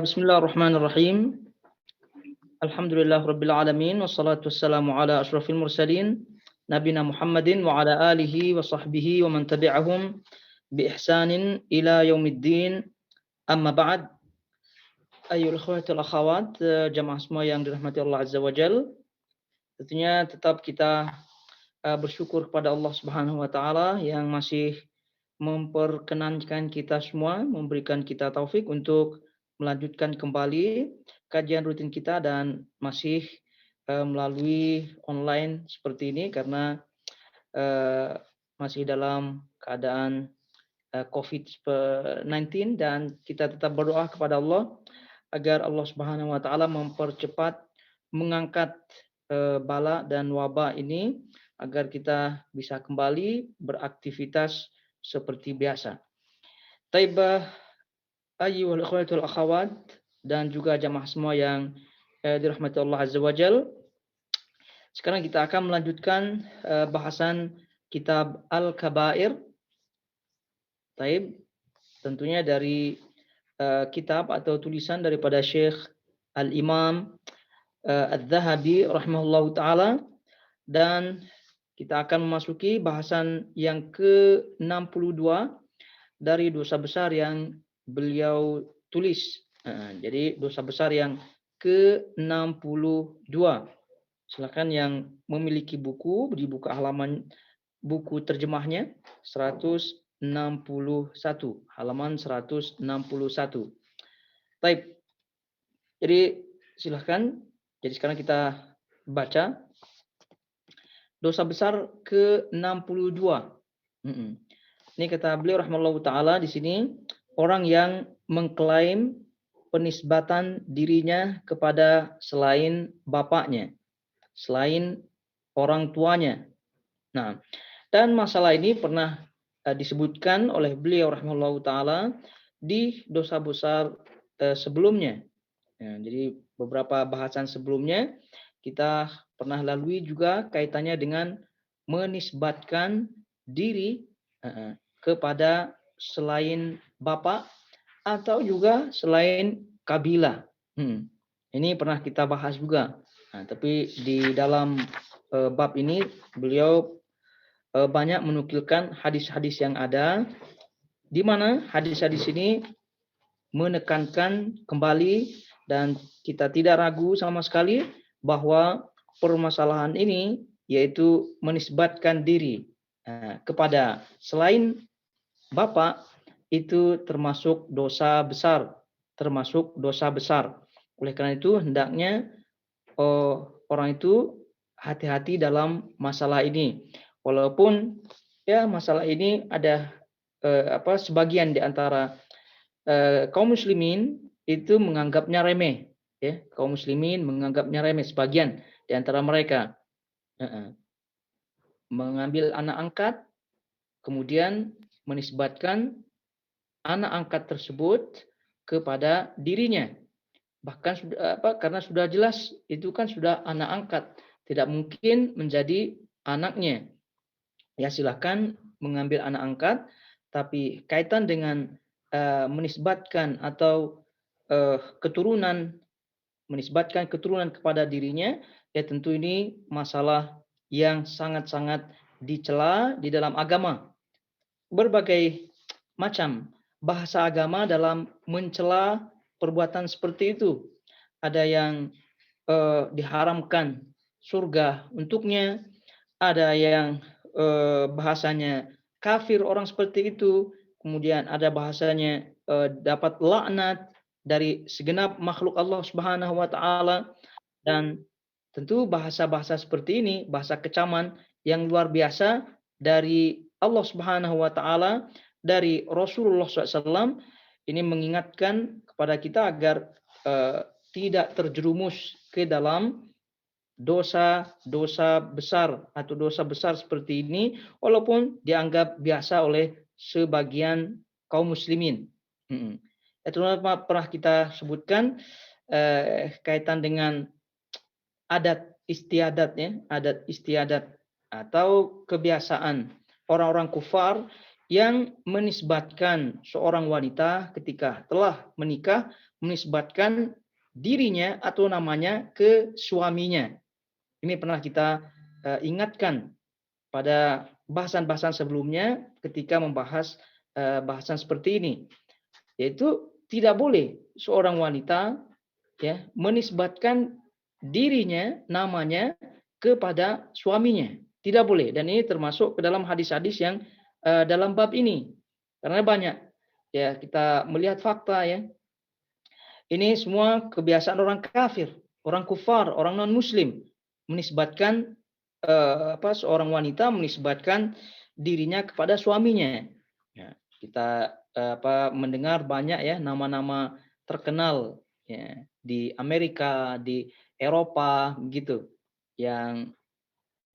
Bismillahirrahmanirrahim. Alhamdulillah Rabbil Alamin. Wassalatu wassalamu ala ashrafil mursalin. Nabina Muhammadin wa ala alihi wa sahbihi wa man tabi'ahum bi ihsanin ila yaumiddin. Amma ba'd. Ayyul ikhwatul akhawat, jamaah semua yang dirahmati Allah Azza wa Jal. Tentunya tetap kita bersyukur kepada Allah Subhanahu wa taala yang masih memperkenankan kita semua, memberikan kita taufik untuk melanjutkan kembali kajian rutin kita dan masih melalui online seperti ini karena masih dalam keadaan COVID-19 dan kita tetap berdoa kepada Allah agar Allah Subhanahu wa taala mempercepat mengangkat bala dan wabah ini agar kita bisa kembali beraktivitas seperti biasa. Taibah ayyuhal ikhwatul akhawat dan juga jamaah semua yang dirahmati Allah Azza wa Jal. Sekarang kita akan melanjutkan bahasan kitab Al-Kabair. Taib, tentunya dari kitab atau tulisan daripada Syekh Al-Imam Al-Zahabi rahimahullahu ta'ala, dan kita akan memasuki bahasan yang ke-62 dari dosa besar yang beliau tulis. Jadi dosa besar yang ke-62. Silakan yang memiliki buku, dibuka halaman buku terjemahnya 161, halaman 161. Baik. Jadi silakan. Jadi sekarang kita baca dosa besar ke-62. Ini kata beliau rahimahullahu taala di sini, orang yang mengklaim penisbatan dirinya kepada selain bapaknya, selain orang tuanya. Nah, dan masalah ini pernah disebutkan oleh beliau rahimahullahu taala di dosa besar sebelumnya. Jadi beberapa bahasan sebelumnya kita pernah lalui juga kaitannya dengan menisbatkan diri kepada selain bapak atau juga selain kabilah. Ini pernah kita bahas juga. Tapi di dalam bab ini beliau banyak menukilkan hadis-hadis yang ada, di mana hadis-hadis ini menekankan kembali dan kita tidak ragu sama sekali bahwa permasalahan ini yaitu menisbatkan diri kepada selain bapak itu termasuk dosa besar, Oleh karena itu hendaknya orang itu hati-hati dalam masalah ini. Walaupun ya masalah ini ada sebagian di antara kaum muslimin itu menganggapnya remeh, ya. Kaum muslimin menganggapnya remeh, sebagian di antara mereka mengambil anak angkat kemudian menisbatkan anak angkat tersebut kepada dirinya. Bahkan karena sudah jelas itu kan sudah anak angkat, tidak mungkin menjadi anaknya. Ya silahkan mengambil anak angkat, tapi kaitan dengan menisbatkan atau menisbatkan keturunan kepada dirinya, ya tentu ini masalah yang sangat-sangat dicela di dalam agama. Berbagai macam bahasa agama dalam mencela perbuatan seperti itu. Ada yang diharamkan surga untuknya, ada yang bahasanya kafir orang seperti itu, kemudian ada bahasanya dapat laknat dari segenap makhluk Allah Subhanahu wa taala, dan tentu bahasa-bahasa seperti ini, bahasa kecaman yang luar biasa dari Allah Subhanahu wa taala, dari Rasulullah SAW, ini mengingatkan kepada kita agar tidak terjerumus ke dalam dosa-dosa besar atau dosa besar seperti ini, walaupun dianggap biasa oleh sebagian kaum muslimin. Itu pernah kita sebutkan kaitan dengan adat istiadat atau kebiasaan orang-orang kufar yang menisbatkan seorang wanita ketika telah menikah, menisbatkan dirinya atau namanya ke suaminya. Ini pernah kita ingatkan pada bahasan-bahasan sebelumnya ketika membahas bahasan seperti ini, yaitu tidak boleh seorang wanita ya menisbatkan dirinya, namanya kepada suaminya. Tidak boleh, dan ini termasuk ke dalam hadis-hadis yang dalam bab ini. Karena banyak ya kita melihat fakta ya. Ini semua kebiasaan orang kafir, orang kufar, orang non muslim menisbatkan seorang wanita menisbatkan dirinya kepada suaminya. Ya, kita mendengar banyak ya nama-nama terkenal ya di Amerika, di Eropa gitu yang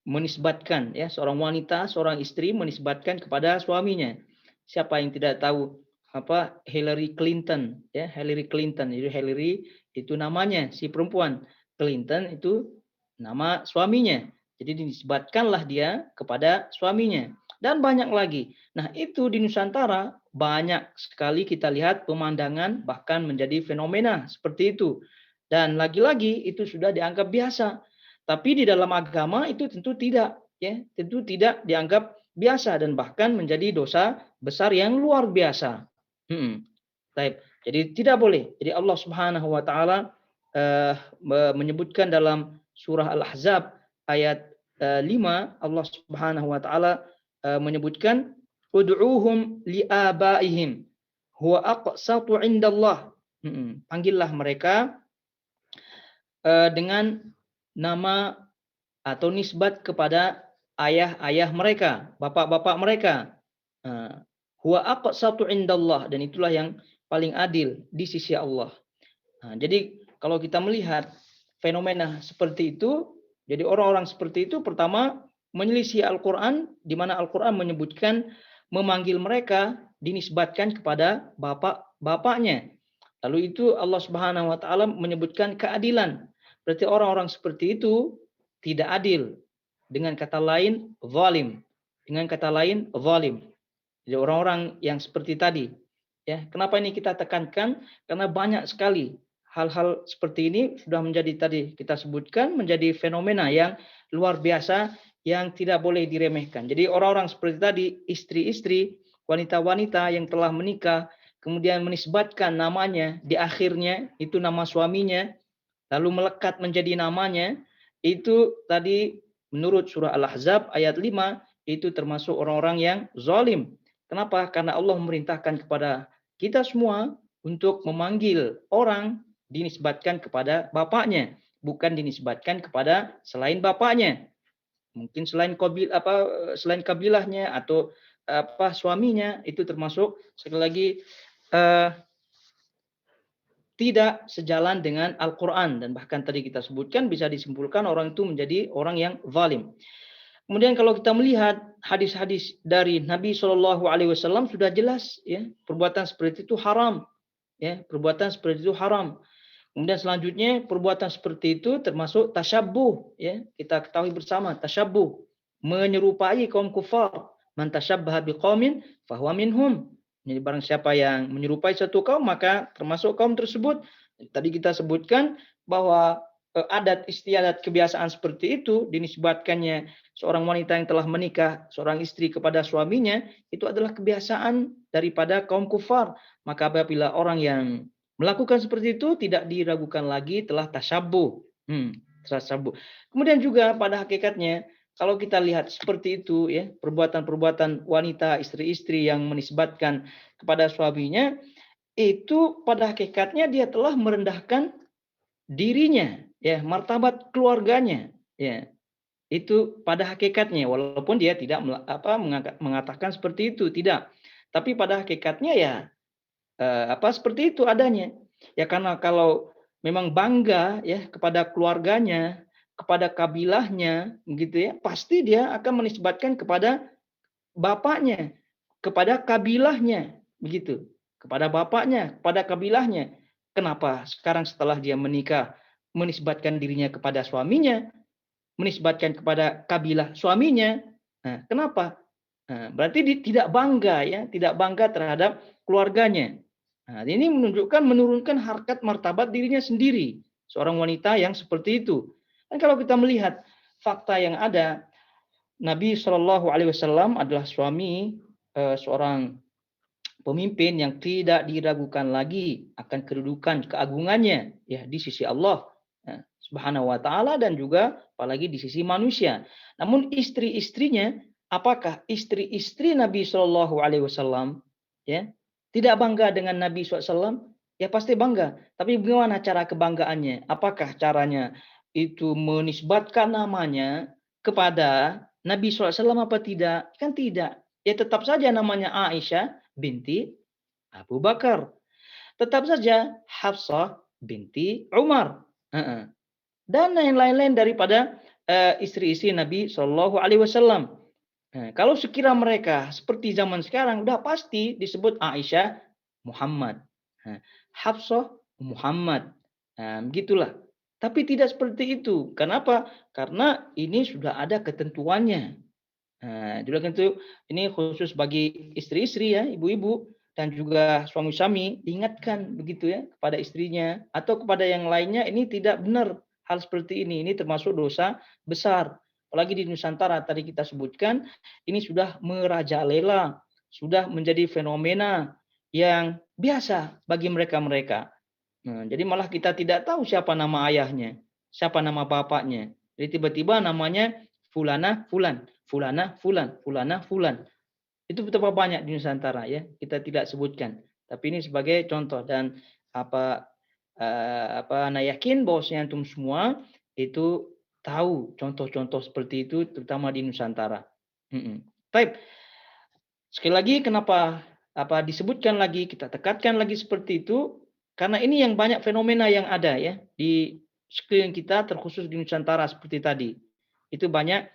menisbatkan ya seorang wanita, seorang istri menisbatkan kepada suaminya. Siapa yang tidak tahu Hillary Clinton ya, Hillary Clinton. Jadi Hillary itu namanya si perempuan, Clinton itu nama suaminya. Jadi dinisbatkanlah dia kepada suaminya dan banyak lagi. Nah, itu di Nusantara banyak sekali kita lihat pemandangan bahkan menjadi fenomena seperti itu. Dan lagi-lagi itu sudah dianggap biasa. Tapi di dalam agama itu tentu tidak, ya, tentu tidak dianggap biasa dan bahkan menjadi dosa besar yang luar biasa. Baik. Jadi tidak boleh. Jadi Allah Subhanahu wa taala menyebutkan dalam surah Al-Ahzab ayat 5, Allah Subhanahu wa taala menyebutkan ud'uuhum liabaihim huwa aqsatu indallah. Panggillah mereka dengan nama atau nisbat kepada ayah-ayah mereka, bapak-bapak mereka. Huwa aqsatu indallah, dan itulah yang paling adil di sisi Allah. Jadi kalau kita melihat fenomena seperti itu, jadi orang-orang seperti itu pertama menyelisih Al-Qur'an, di mana Al-Qur'an menyebutkan memanggil mereka dinisbatkan kepada bapak-bapaknya. Lalu itu Allah Subhanahu wa taala menyebutkan keadilan. Berarti orang-orang seperti itu tidak adil. Dengan kata lain, zalim. Dengan kata lain, zalim. Jadi orang-orang yang seperti tadi. Ya, kenapa ini kita tekankan? Karena banyak sekali hal-hal seperti ini sudah menjadi tadi kita sebutkan menjadi fenomena yang luar biasa yang tidak boleh diremehkan. Jadi orang-orang seperti tadi, istri-istri, wanita-wanita yang telah menikah, kemudian menisbatkan namanya di akhirnya itu nama suaminya, lalu melekat menjadi namanya, itu tadi menurut surah Al-Ahzab ayat 5 itu termasuk orang-orang yang zalim. Kenapa? Karena Allah memerintahkan kepada kita semua untuk memanggil orang dinisbatkan kepada bapaknya, bukan dinisbatkan kepada selain bapaknya. Mungkin selain selain kabilahnya atau suaminya, itu termasuk sekali lagi tidak sejalan dengan Al-Quran, dan bahkan tadi kita sebutkan bisa disimpulkan orang itu menjadi orang yang zalim. Kemudian kalau kita melihat hadis-hadis dari Nabi Shallallahu Alaihi Wasallam sudah jelas ya perbuatan seperti itu haram, ya perbuatan seperti itu haram. Kemudian selanjutnya perbuatan seperti itu termasuk tasyabbuh, ya kita ketahui bersama tasyabbuh, menyerupai kaum kufar. Man tasyabbaha biqaumin fahuwa minhum. Jadi barang siapa yang menyerupai satu kaum maka termasuk kaum tersebut. Tadi kita sebutkan bahwa adat istiadat kebiasaan seperti itu dinisbatkannya seorang wanita yang telah menikah, seorang istri kepada suaminya, itu adalah kebiasaan daripada kaum kufar. Maka apabila orang yang melakukan seperti itu tidak diragukan lagi telah tasyabbuh. Tasyabbuh. Kemudian juga pada hakikatnya kalau kita lihat seperti itu ya, perbuatan-perbuatan wanita, istri-istri yang menisbatkan kepada suaminya, itu pada hakikatnya dia telah merendahkan dirinya, ya, martabat keluarganya, ya. Itu pada hakikatnya, walaupun dia tidak mengatakan seperti itu, tidak. Tapi pada hakikatnya ya seperti itu adanya. Ya karena kalau memang bangga ya kepada keluarganya, kepada kabilahnya gitu ya, pasti dia akan menisbatkan kepada bapaknya, kepada kabilahnya, begitu. Kepada bapaknya, kepada kabilahnya. Kenapa sekarang setelah dia menikah menisbatkan dirinya kepada suaminya, menisbatkan kepada kabilah suaminya? Nah, kenapa? Berarti tidak bangga ya, tidak bangga terhadap keluarganya. Nah, ini menurunkan harkat martabat dirinya sendiri. Seorang wanita yang seperti itu. Dan kalau kita melihat fakta yang ada, Nabi Shallallahu Alaihi Wasallam adalah suami seorang pemimpin yang tidak diragukan lagi akan kedudukan keagungannya ya di sisi Allah Subhanahu wa taala dan juga apalagi di sisi manusia. Namun istri-istrinya, apakah istri-istri Nabi Shallallahu alaihi wasallam ya tidak bangga dengan Nabi SAW? Ya pasti bangga. Tapi bagaimana cara kebanggaannya? Apakah caranya itu menisbatkan namanya kepada Nabi SAW apa tidak? Kan tidak. Ya tetap saja namanya Aisyah binti Abu Bakar. Tetap saja Hafsah binti Umar. Dan yang lain-lain daripada istri-istri Nabi Shallallahu Alaihi Wasallam. Kalau sekira mereka seperti zaman sekarang, udah pasti disebut Aisyah Muhammad, Hafsah Muhammad, begitulah. Tapi tidak seperti itu. Kenapa? Karena ini sudah ada ketentuannya. Juga tentu ini khusus bagi istri-istri ya, ibu-ibu dan juga suami-suami, ingatkan begitu ya kepada istrinya atau kepada yang lainnya, ini tidak benar hal seperti ini termasuk dosa besar. Apalagi di Nusantara tadi kita sebutkan, ini sudah merajalela, sudah menjadi fenomena yang biasa bagi mereka-mereka. Jadi malah kita tidak tahu siapa nama ayahnya, siapa nama bapaknya. Jadi tiba-tiba namanya Fulana Fulan, Fulana Fulan, Fulana Fulan. Itu betapa banyak di Nusantara ya, kita tidak sebutkan. Tapi ini sebagai contoh dan ana yakin bahwasanya antum semua itu tahu contoh-contoh seperti itu terutama di Nusantara. Baik. Sekali lagi kenapa disebutkan lagi, kita tekankan lagi seperti itu karena ini yang banyak fenomena yang ada ya di sekeliling kita terkhusus di Nusantara seperti tadi. Itu banyak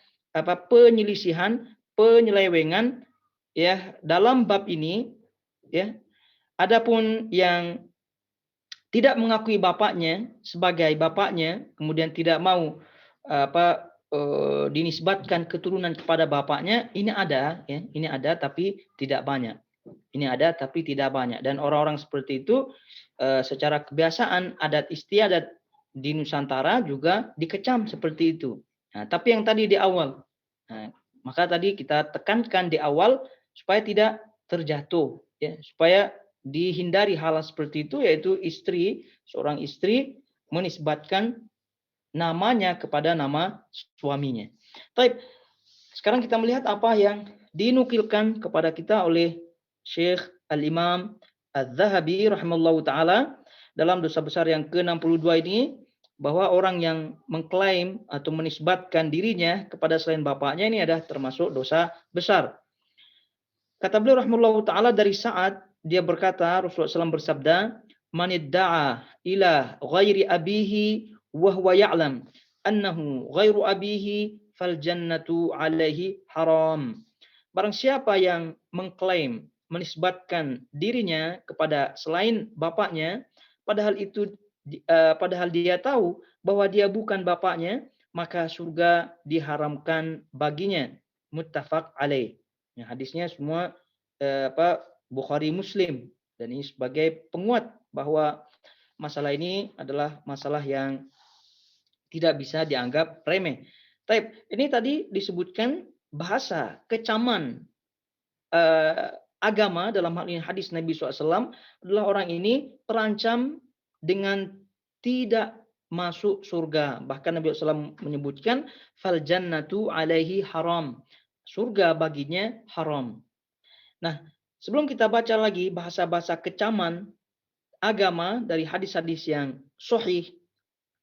penyelisihan, penyelewengan ya dalam bab ini ya. Adapun yang tidak mengakui bapaknya sebagai bapaknya, kemudian tidak mau dinisbatkan keturunan kepada bapaknya, ini ada ya, ini ada tapi tidak banyak. Ini ada tapi tidak banyak dan orang-orang seperti itu secara kebiasaan adat istiadat di Nusantara juga dikecam seperti itu. Nah, tapi yang tadi di awal, maka tadi kita tekankan di awal supaya tidak terjatuh, ya, supaya dihindari hal seperti itu, yaitu seorang istri menisbatkan namanya kepada nama suaminya. Baik, sekarang kita melihat apa yang dinukilkan kepada kita oleh Syekh Al-Imam Az-Zahabi rahimallahu taala dalam dosa besar yang ke-62 ini, bahwa orang yang mengklaim atau menisbatkan dirinya kepada selain bapaknya ini adalah termasuk dosa besar. Kata beliau rahimahullahu taala dari Sa'ad, dia berkata, Rasulullah SAW bersabda, "Man idda'a ila ghairi abihi wa huwa ya'lam annahu ghairu abihi fal jannatu alaihi haram." Barang siapa yang mengklaim, menisbatkan dirinya kepada selain bapaknya, padahal dia tahu bahwa dia bukan bapaknya, maka surga diharamkan baginya. Muttafaq alaih. Ya, hadisnya semua Bukhari Muslim, dan ini sebagai penguat bahwa masalah ini adalah masalah yang tidak bisa dianggap remeh. Tapi ini tadi disebutkan bahasa kecaman agama dalam hal ini hadis Nabi SAW adalah orang ini terancam dengan tidak masuk surga. Bahkan Nabi SAW menyebutkan fal jannatu alaihi haram. Surga baginya haram. Nah, sebelum kita baca lagi bahasa-bahasa kecaman agama dari hadis-hadis yang sahih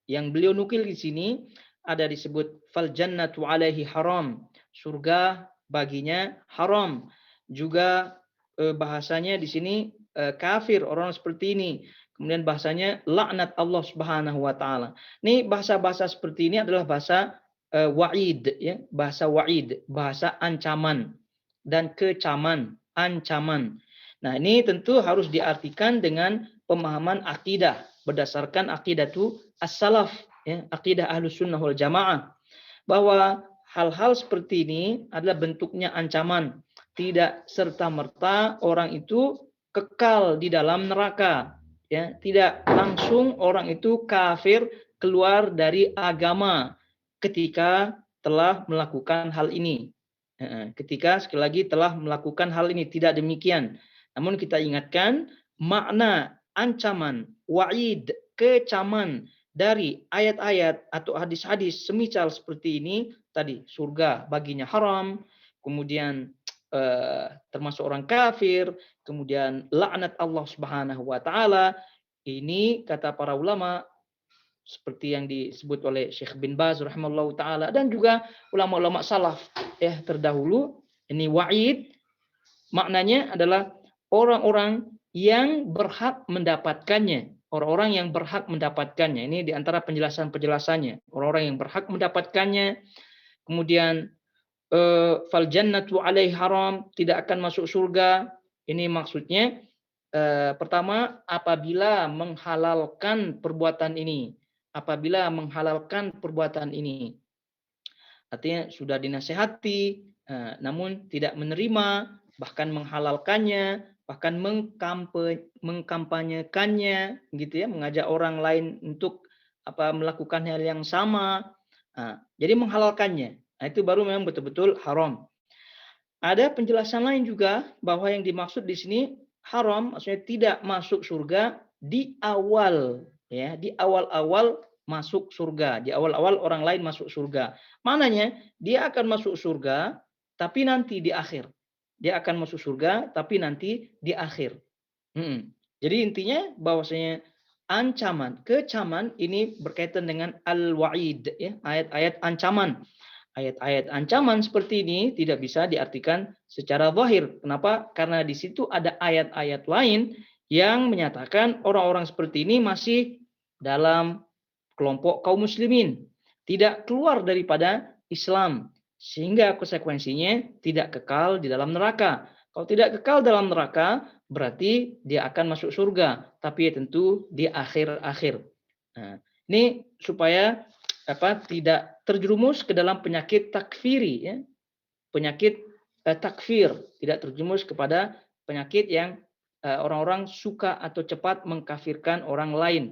yang beliau nukil di sini, ada disebut fal jannatu alaihi haram. Surga baginya haram. Juga bahasanya di sini kafir orang seperti ini. Kemudian bahasanya laknat Allah Subhanahu wa taala. Ini bahasa-bahasa seperti ini adalah bahasa wa'id ya, bahasa wa'id, bahasa ancaman dan kecaman, ancaman. Nah, ini tentu harus diartikan dengan pemahaman akidah berdasarkan aqidatu as-salaf ya, akidah Ahlus Sunnah wal Jamaah, bahwa hal-hal seperti ini adalah bentuknya ancaman tidak serta-merta orang itu kekal di dalam neraka. Ya, tidak langsung orang itu kafir keluar dari agama ketika telah melakukan hal ini. Ketika sekali lagi telah melakukan hal ini, tidak demikian. Namun kita ingatkan makna ancaman, wa'id, kecaman dari ayat-ayat atau hadis-hadis semisal seperti ini tadi, surga baginya haram, kemudian termasuk orang kafir, kemudian laknat Allah Subhanahu wa taala. Ini kata para ulama seperti yang disebut oleh Syekh bin Baz rahimallahu taala dan juga ulama-ulama salaf ya terdahulu, ini wa'id maknanya adalah orang-orang yang berhak mendapatkannya. Orang-orang yang berhak mendapatkannya. Ini di antara penjelasan-penjelasannya. Orang-orang yang berhak mendapatkannya. Kemudian fal jannatu alaihi haram, tidak akan masuk surga. Ini maksudnya pertama apabila menghalalkan perbuatan ini. Apabila menghalalkan perbuatan ini. Artinya sudah dinasehati namun tidak menerima, bahkan menghalalkannya, bahkan mengkampanyekannya gitu ya, mengajak orang lain untuk melakukan hal yang sama. Jadi menghalalkannya. Nah, itu baru memang betul-betul haram. Ada penjelasan lain juga bahwa yang dimaksud di sini haram maksudnya tidak masuk surga di awal ya, di awal-awal masuk surga, di awal-awal orang lain masuk surga. Mananya dia akan masuk surga tapi nanti di akhir. Dia akan masuk surga tapi nanti di akhir. Jadi intinya bahwasanya ancaman, kecaman ini berkaitan dengan al-wa'id ya, ayat-ayat ancaman. Ayat-ayat ancaman seperti ini tidak bisa diartikan secara zahir. Kenapa? Karena di situ ada ayat-ayat lain yang menyatakan orang-orang seperti ini masih dalam kelompok kaum muslimin, tidak keluar daripada Islam, sehingga konsekuensinya tidak kekal di dalam neraka. Kalau tidak kekal dalam neraka, berarti dia akan masuk surga, tapi tentu di akhir-akhir. Nah, ini supaya tidak terjerumus ke dalam penyakit takfiri ya. Penyakit takfir, tidak terjerumus kepada penyakit yang orang-orang suka atau cepat mengkafirkan orang lain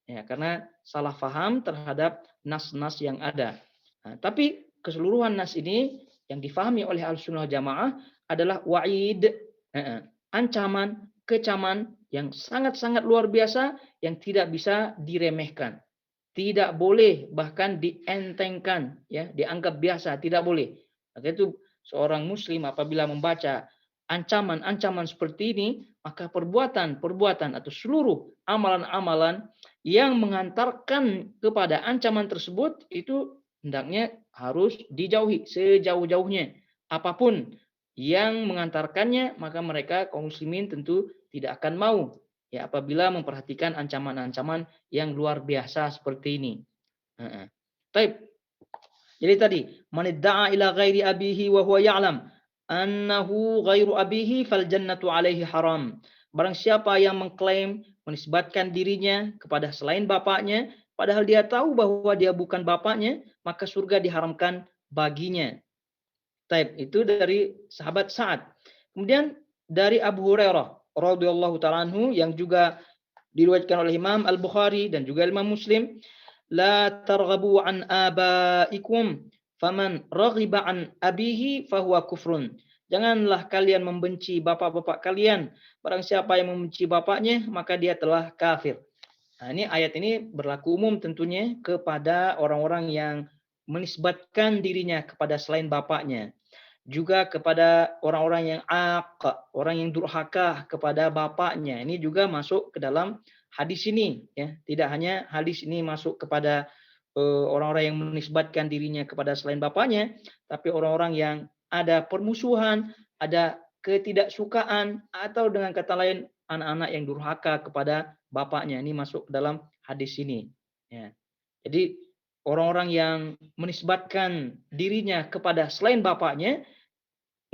ya, karena salah faham terhadap nas-nas yang ada. Nah, tapi keseluruhan nas ini yang difahami oleh Ahlussunnah Jamaah adalah wa'id, ancaman, kecaman yang sangat-sangat luar biasa yang tidak bisa diremehkan. Tidak boleh bahkan dientengkan ya, dianggap biasa, tidak boleh. Maka itu seorang muslim apabila membaca ancaman-ancaman seperti ini, maka perbuatan-perbuatan atau seluruh amalan-amalan yang mengantarkan kepada ancaman tersebut itu hendaknya harus dijauhi sejauh-jauhnya. Apapun yang mengantarkannya, maka mereka kaum muslimin tentu tidak akan mau ya apabila memperhatikan ancaman-ancaman yang luar biasa seperti ini. Baik. Jadi tadi, man idda'a ila ghairi abihi wa huwa ya'lam annahu ghairu abihi fal jannatu alaihi haram. Barang siapa yang mengklaim menisbatkan dirinya kepada selain bapaknya padahal dia tahu bahwa dia bukan bapaknya, maka surga diharamkan baginya. Baik, itu dari sahabat Sa'ad. Kemudian dari Abu Hurairah radhiyallahu ta'ala anhu yang juga diriwayatkan oleh Imam Al-Bukhari dan juga Imam Muslim, la targhabu an abaikum faman raghiba an abihi fahuwa kufrun. Janganlah kalian membenci bapak-bapak kalian. Barang siapa yang membenci bapaknya, maka dia telah kafir. Nah, ini ayat ini berlaku umum tentunya kepada orang-orang yang menisbatkan dirinya kepada selain bapaknya. Juga kepada orang-orang yang orang yang durhaka kepada bapaknya. Ini juga masuk ke dalam hadis ini ya. Tidak hanya hadis ini masuk kepada orang-orang yang menisbatkan dirinya kepada selain bapaknya, tapi orang-orang yang ada permusuhan, ada ketidaksukaan atau dengan kata lain anak-anak yang durhaka kepada bapaknya. Ini masuk ke dalam hadis ini ya. Jadi orang-orang yang menisbatkan dirinya kepada selain bapaknya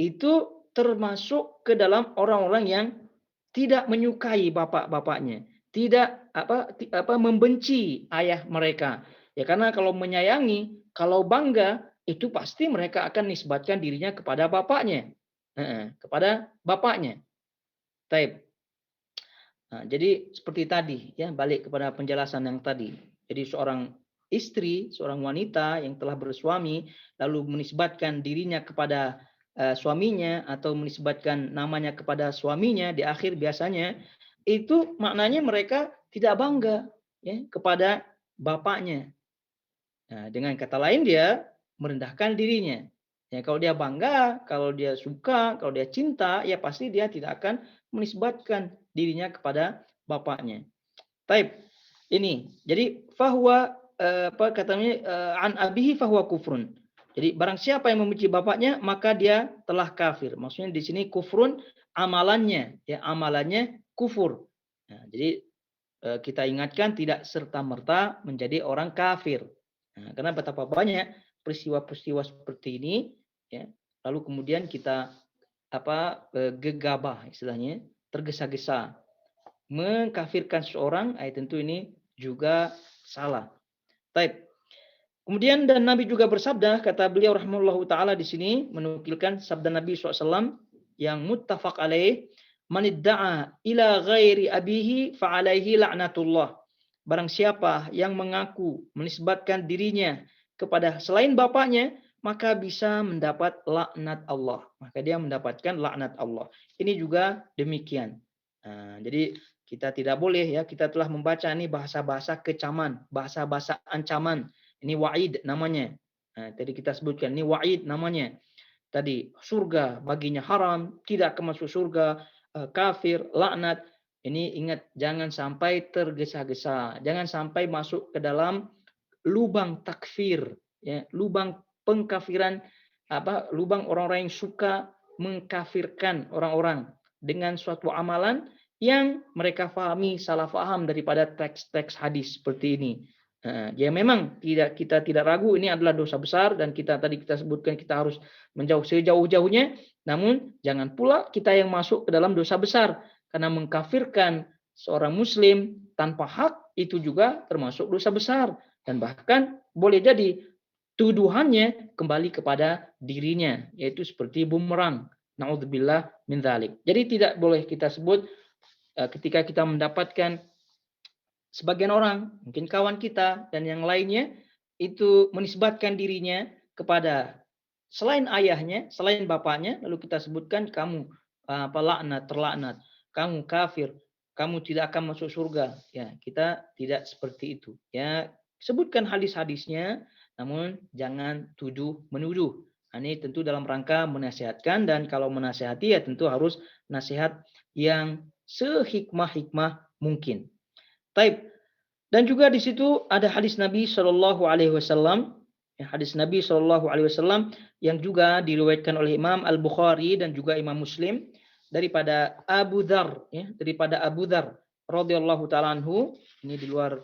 itu termasuk ke dalam orang-orang yang tidak menyukai bapak-bapaknya, tidak membenci ayah mereka. Ya karena kalau menyayangi, kalau bangga, itu pasti mereka akan nisbatkan dirinya kepada bapaknya. kepada bapaknya. Taib. Nah, jadi seperti tadi ya, balik kepada penjelasan yang tadi. Jadi seorang istri, seorang wanita yang telah bersuami lalu menisbatkan dirinya kepada suaminya atau menisbatkan namanya kepada suaminya di akhir biasanya itu maknanya mereka tidak bangga ya kepada bapaknya. Nah, dengan kata lain dia merendahkan dirinya. Ya, kalau dia bangga, kalau dia suka, kalau dia cinta, ya pasti dia tidak akan menisbatkan dirinya kepada bapaknya. Taib. Ini. Jadi fahuwa apa katanya an abihi fahuwa kufrun. Jadi barang siapa yang membenci bapaknya maka dia telah kafir. Maksudnya di sini kufrun amalannya, ya amalannya kufur. Nah, jadi kita ingatkan tidak serta-merta menjadi orang kafir. Nah, karena betapa banyak peristiwa-peristiwa seperti ini, ya, lalu kemudian kita gegabah istilahnya, tergesa-gesa mengkafirkan seseorang, tentu ini juga salah. Baik. Kemudian dan Nabi juga bersabda, kata beliau rahimahullahu taala di sini menukilkan sabda Nabi SAW yang muttafaq alaih, man idda'a ila ghairi abihi fa alaihi la'natullah. Barang siapa yang mengaku menisbatkan dirinya kepada selain bapaknya, maka bisa mendapat laknat Allah. Maka dia mendapatkan laknat Allah. Ini juga demikian. Nah, jadi kita tidak boleh ya, kita telah membaca ini bahasa-bahasa kecaman, bahasa-bahasa ancaman. Ini wa'id namanya. Nah, tadi kita sebutkan ini wa'id namanya. Tadi surga baginya haram, tidak akan masuk surga, kafir, laknat. Ini ingat jangan sampai tergesa-gesa, jangan sampai masuk ke dalam lubang takfir, ya, lubang pengkafiran, lubang orang-orang yang suka mengkafirkan orang-orang dengan suatu amalan yang mereka fahami salah faham daripada teks-teks hadis seperti ini. Ya memang kita tidak ragu ini adalah dosa besar dan kita sebutkan kita harus menjauh sejauh-jauhnya. Namun jangan pula kita yang masuk ke dalam dosa besar karena mengkafirkan seorang muslim tanpa hak itu juga termasuk dosa besar dan bahkan boleh jadi tuduhannya kembali kepada dirinya yaitu seperti bumerang. Naudzubillah min dzalik. Jadi tidak boleh kita sebut ketika kita mendapatkan sebagian orang, mungkin kawan kita dan yang lainnya itu menisbatkan dirinya kepada selain ayahnya, selain bapaknya, lalu kita sebutkan kamu laknat, terlaknat, kamu kafir, kamu tidak akan masuk surga. Ya, kita tidak seperti itu. Ya, sebutkan hadis-hadisnya, namun jangan tuduh menuduh. Ini tentu dalam rangka menasihatkan dan kalau menasihati ya tentu harus nasihat yang sehikmah-hikmah mungkin. Taib. Dan juga di situ ada hadis Nabi Shallallahu Alaihi Wasallam, hadis Nabi Shallallahu Alaihi Wasallam yang juga diriwayatkan oleh Imam Al Bukhari dan juga Imam Muslim daripada Abu Dzar, ya, daripada Abu Dzar radhiyallahu taala anhu. Ini di luar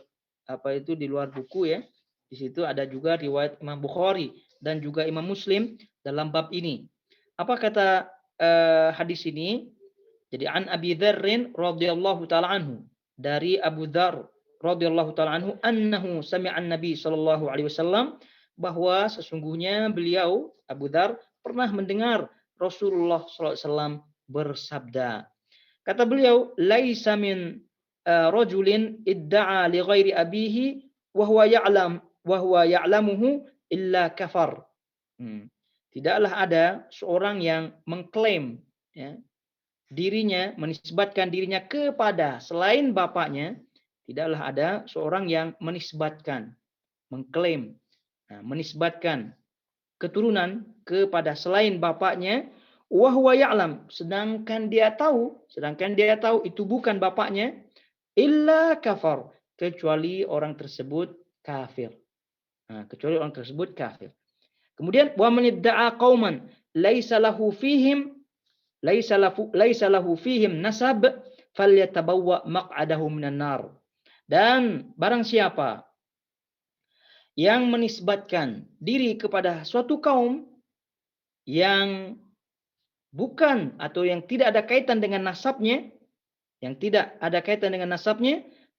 di luar buku ya. Di situ ada juga riwayat Imam Bukhari dan juga Imam Muslim dalam bab ini. Apa kata hadis ini? Jadi an Abi Dzarrin radhiyallahu taala anhu, dari Abu Dzar radhiyallahu taala anhu annahu sami'a Nabi sallallahu alaihi wasallam, bahwa sesungguhnya beliau Abu Dzar pernah mendengar Rasulullah sallallahu alaihi wasallam bersabda. Kata beliau, laisa min rajulin idda'a li ghairi abihi wa huwa ya'lamuhu illa kafar. Tidaklah ada seorang yang mengklaim ya, dirinya, menisbatkan dirinya kepada selain bapaknya, tidaklah ada seorang yang menisbatkan, mengklaim, menisbatkan keturunan kepada selain bapaknya, wa huwa ya'lam, sedangkan dia tahu itu bukan bapaknya, illa kafar, kecuali orang tersebut kafir. Kemudian wa man idda'a qauman laisa lahu fihim nasab falyatabawwa maq'adahu minan nar. Dan barang siapa yang menisbatkan diri kepada suatu kaum yang bukan atau yang tidak ada kaitan dengan nasabnya,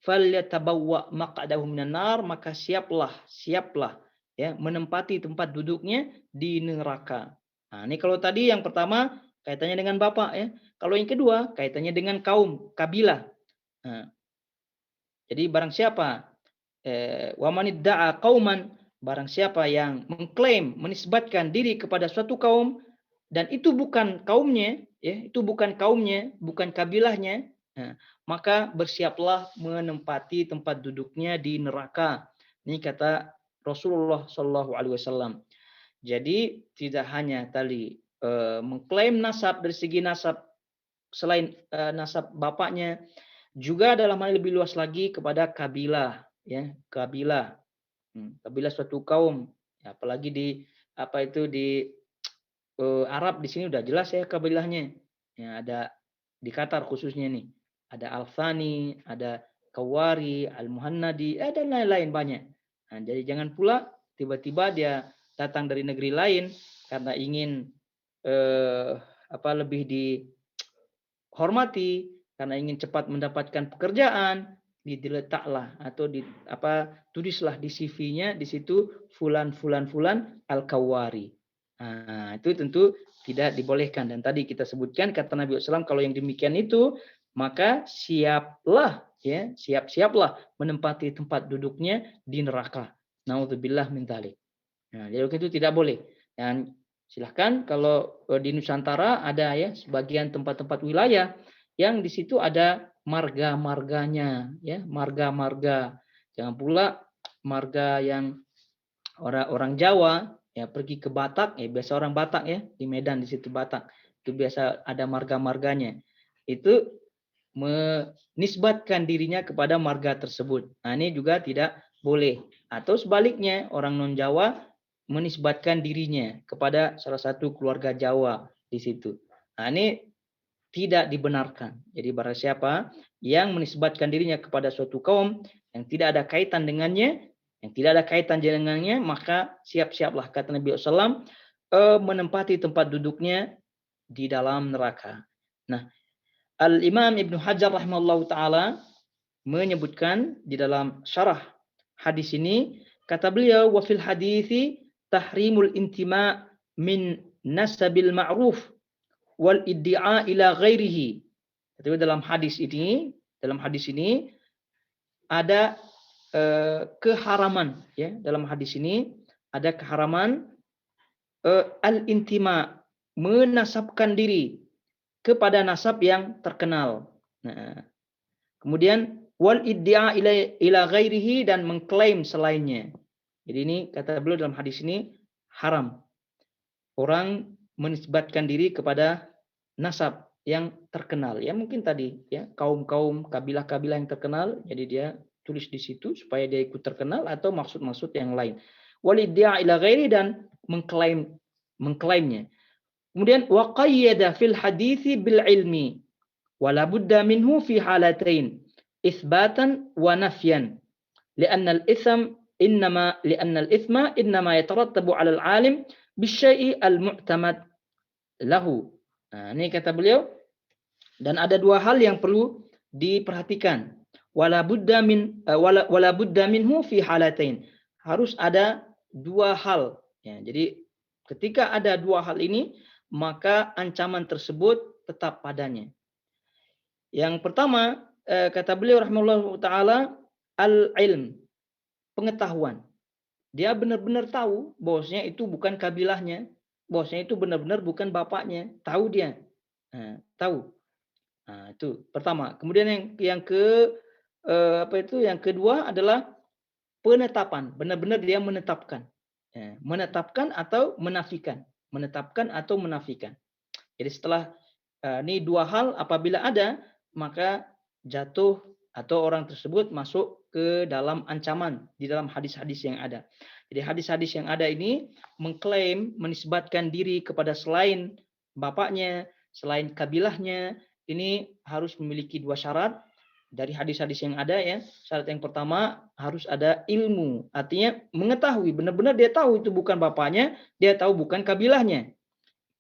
falyatabawwa maq'adahu minan nar, maka siaplah ya menempati tempat duduknya di neraka. Nah, ini kalau tadi yang pertama kaitannya dengan bapak ya. Kalau yang kedua, kaitannya dengan kaum, kabilah. Nah, jadi barang siapa wa man idda'a qauman, barang siapa yang mengklaim, menisbatkan diri kepada suatu kaum dan itu bukan kaumnya, ya, itu bukan kaumnya, bukan kabilahnya, nah, maka bersiaplah menempati tempat duduknya di neraka. Ini kata Rasulullah Shallallahu Alaihi Wasallam. Jadi tidak hanya tadi mengklaim nasab dari segi nasab selain nasab bapaknya, juga dalam hal lebih luas lagi kepada kabilah, ya, kabilah. Kabilah suatu kaum, ya, apalagi di apa itu di Arab di sini udah jelas ya kabilahnya. Ya, ada di Qatar khususnya nih. Ada Al-Thani, ada Kawari, Al-Muhannadi, dan lain-lain banyak. Nah, jadi jangan pula tiba-tiba dia datang dari negeri lain karena ingin lebih dihormati, karena ingin cepat mendapatkan pekerjaan, diletaklah atau tulislah di CV-nya di situ fulan Al-Kawari. Nah, itu tentu tidak dibolehkan. Dan tadi kita sebutkan kata Nabi SAW, kalau yang demikian itu maka siaplah menempati tempat duduknya di neraka. Naudzubillah min dzalik. Nah, jadi itu tidak boleh. Dan silahkan kalau di Nusantara ada ya sebagian tempat-tempat wilayah yang di situ ada marga-marganya, ya, marga-marga. Jangan pula marga yang orang Jawa ya pergi ke Batak, ya biasa orang Batak ya di Medan di situ Batak. Itu biasa ada marga-marganya. Itu menisbatkan dirinya kepada marga tersebut. Nah, ini juga tidak boleh. Atau sebaliknya, orang non-Jawa menisbatkan dirinya kepada salah satu keluarga Jawa di situ. Nah, ini tidak dibenarkan. Jadi barang siapa yang menisbatkan dirinya kepada suatu kaum yang tidak ada kaitan dengannya, maka siap-siaplah kata Nabi SAW menempati tempat duduknya di dalam neraka. Nah, Al-Imam Ibnu Hajar rahimahullahu taala menyebutkan di dalam syarah hadis ini, kata beliau, wa fil hadithi tahrimul intima min nasabil ma'ruf wal iddi'a ila ghairihi. Jadi dalam hadis ini ada keharaman, ya, dalam hadis ini ada keharaman al-intima, menasabkan diri kepada nasab yang terkenal. Nah, kemudian wal iddia ila ghairihi, dan mengklaim selainnya. Jadi ini kata beliau dalam hadis ini haram orang menisbatkan diri kepada nasab yang terkenal. Ya mungkin tadi ya kaum-kaum kabilah-kabilah yang terkenal, jadi dia tulis di situ supaya dia ikut terkenal atau maksud-maksud yang lain. Wal iddia ila ghairi, dan mengklaimnya. Kemudian wa qayyada fil hadithi bil ilmi wala budda minhu fi halatain itsbatan wa nafyan li'anna al-ithma innama yatarattabu 'ala al-'alim bisyai'i al-mu'tamad lahu. Nah, ini kata beliau, dan ada dua hal yang perlu diperhatikan. Wala budda minhu fi halatain. Harus ada dua hal, ya. Jadi ketika ada dua hal ini, maka ancaman tersebut tetap padanya. Yang pertama, kata beliau rahimahullah taala, al-ilm, pengetahuan. Dia benar-benar tahu bahwasanya itu bukan kabilahnya, bahwasanya itu benar-benar bukan bapaknya, tahu dia. Nah, tahu. Nah, itu pertama. Kemudian yang kedua adalah penetapan, benar-benar dia menetapkan. Ya, menetapkan atau menafikan. Menetapkan atau menafikan. Jadi setelah ini dua hal apabila ada, maka jatuh atau orang tersebut masuk ke dalam ancaman di dalam hadis-hadis yang ada. Jadi hadis-hadis yang ada ini mengklaim, menisbatkan diri kepada selain bapaknya, selain kabilahnya, ini harus memiliki dua syarat dari hadis-hadis yang ada, ya. Syarat yang pertama harus ada ilmu, artinya mengetahui, benar-benar dia tahu itu bukan bapaknya, dia tahu bukan kabilahnya.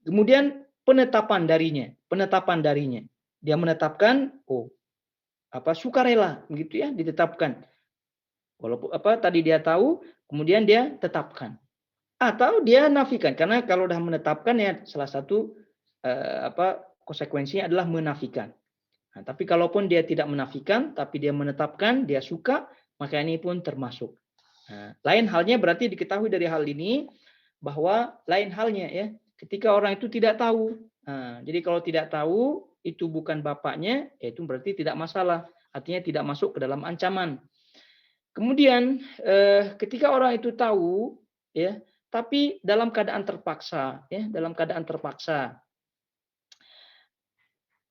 Kemudian penetapan darinya. Dia menetapkan, sukarela, begitu ya, ditetapkan. Walaupun tadi dia tahu, kemudian dia tetapkan. Atau dia nafikan, karena kalau sudah menetapkan ya salah satu konsekuensinya adalah menafikan. Nah, tapi kalaupun dia tidak menafikan, tapi dia menetapkan, dia suka, maka ini pun termasuk. Nah, lain halnya berarti diketahui dari hal ini bahwa lain halnya ya, ketika orang itu tidak tahu. Nah, jadi kalau tidak tahu itu bukan bapaknya, itu berarti tidak masalah. Artinya tidak masuk ke dalam ancaman. Kemudian ketika orang itu tahu, ya, tapi dalam keadaan terpaksa, ya, dalam keadaan terpaksa.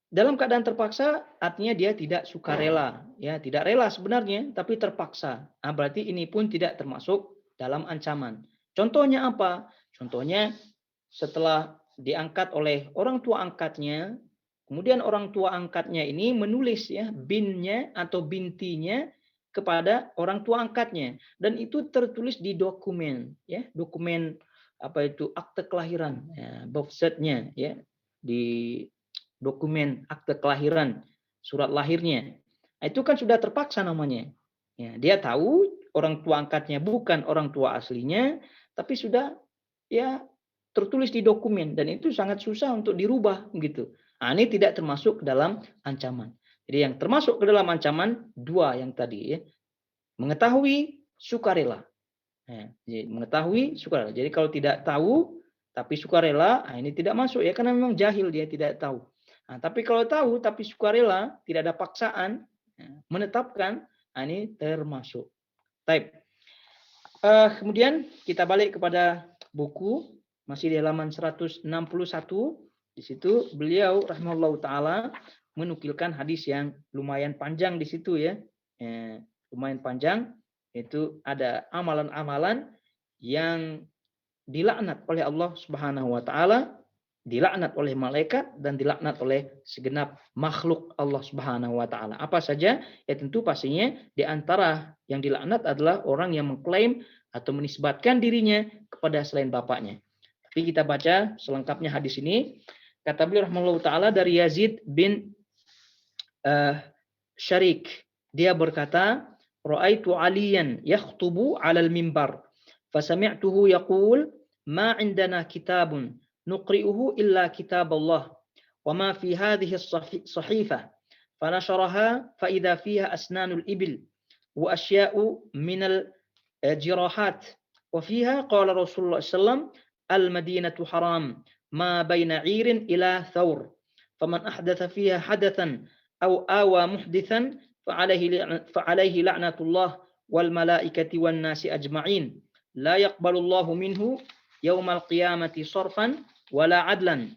Dalam keadaan terpaksa artinya dia tidak sukarela, ya, tidak rela sebenarnya, tapi terpaksa. Nah, berarti ini pun tidak termasuk dalam ancaman. Contohnya apa? Contohnya setelah diangkat oleh orang tua angkatnya, kemudian orang tua angkatnya ini menulis ya binnya atau bintinya kepada orang tua angkatnya, dan itu tertulis di dokumen, ya, dokumen apa itu akte kelahiran, ya, birth cert-nya, ya, di dokumen akte kelahiran, surat lahirnya. Itu kan sudah terpaksa namanya. Ya, dia tahu orang tua angkatnya bukan orang tua aslinya, tapi sudah ya tertulis di dokumen dan itu sangat susah untuk dirubah gitu. Nah, ini tidak termasuk dalam ancaman. Jadi yang termasuk ke dalam ancaman dua yang tadi ya. Mengetahui sukarela. Nah, jadi mengetahui sukarela. Jadi kalau tidak tahu tapi sukarela, nah ini tidak masuk ya karena memang jahil dia tidak tahu. Nah, tapi kalau tahu tapi sukarela, tidak ada paksaan, menetapkan, nah ini termasuk. Type. Kemudian kita balik kepada buku masih di halaman 161. Di situ beliau rahimahullahu taala menukilkan hadis yang lumayan panjang di situ ya. Lumayan panjang, itu ada amalan-amalan yang dilaknat oleh Allah Subhanahu wa taala, dilaknat oleh malaikat dan dilaknat oleh segenap makhluk Allah Subhanahu wa taala. Apa saja? Ya tentu pastinya di antara yang dilaknat adalah orang yang mengklaim atau menisbatkan dirinya kepada selain bapaknya. Tapi kita baca selengkapnya hadis ini. Kata beliau rahimahullahu taala dari Yazid bin Syarik. Dia berkata, "Ra'aitu 'aliyan yakhtubu 'alal mimbar, fasami'tuhu yaqul, ma 'indana kitabun nuqri'uhu illa kitab Allah, wa ma fi hadhihi as-sahifah." Fanasharaha fa idza fiha asnanul ibil wa asya'u minal jirahat. Wa fiha qala Rasulullah sallallahu al-Madinatu haram ma baina 'irin ila thawr. Faman ahdatha fiha hadathan aw awa muhdithan fa'alaihi la'natullah wal malaikati wan nasi ajma'in. La yaqbalullahu minhu yaumal qiyamati sarfan wala adlan.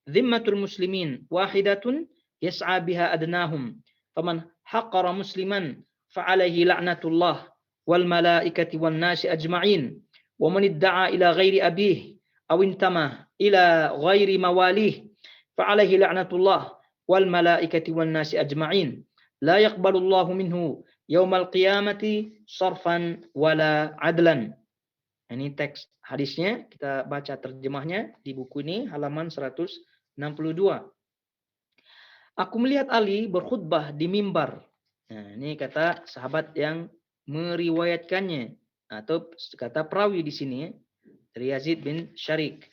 Dhimmatul muslimin wahidatun yas'a biha adnahum. Faman haqqara musliman fa'alaihi la'natullah wal malaikati wan nasi ajma'in. Wa man idda'a ila ghairi abih aw intama ila ghairi mawalih fa'alaihi la'natullah wal malaikati wan nasi ajma'in. La yaqbalullahu minhu yaumal qiyamati sarfan wala adlan. Ini teks hadisnya, kita baca terjemahnya di buku ini halaman 162. Aku melihat Ali berkhutbah di mimbar. Nah, ini kata sahabat yang meriwayatkannya atau kata perawi di sini dari Yazid bin Syarik.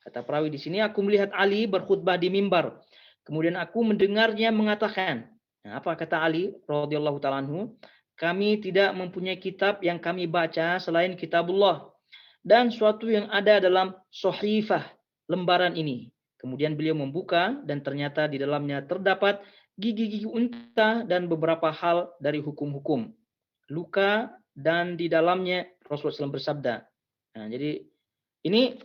Kata perawi di sini, aku melihat Ali berkhutbah di mimbar. Kemudian aku mendengarnya mengatakan, nah, apa kata Ali radhiyallahu ta'ala anhu? Kami tidak mempunyai kitab yang kami baca selain kitabullah dan suatu yang ada dalam sahifah lembaran ini. Kemudian beliau membuka dan ternyata di dalamnya terdapat gigi-gigi unta dan beberapa hal dari hukum-hukum luka, dan di dalamnya Rasulullah SAW bersabda. Nah, jadi ini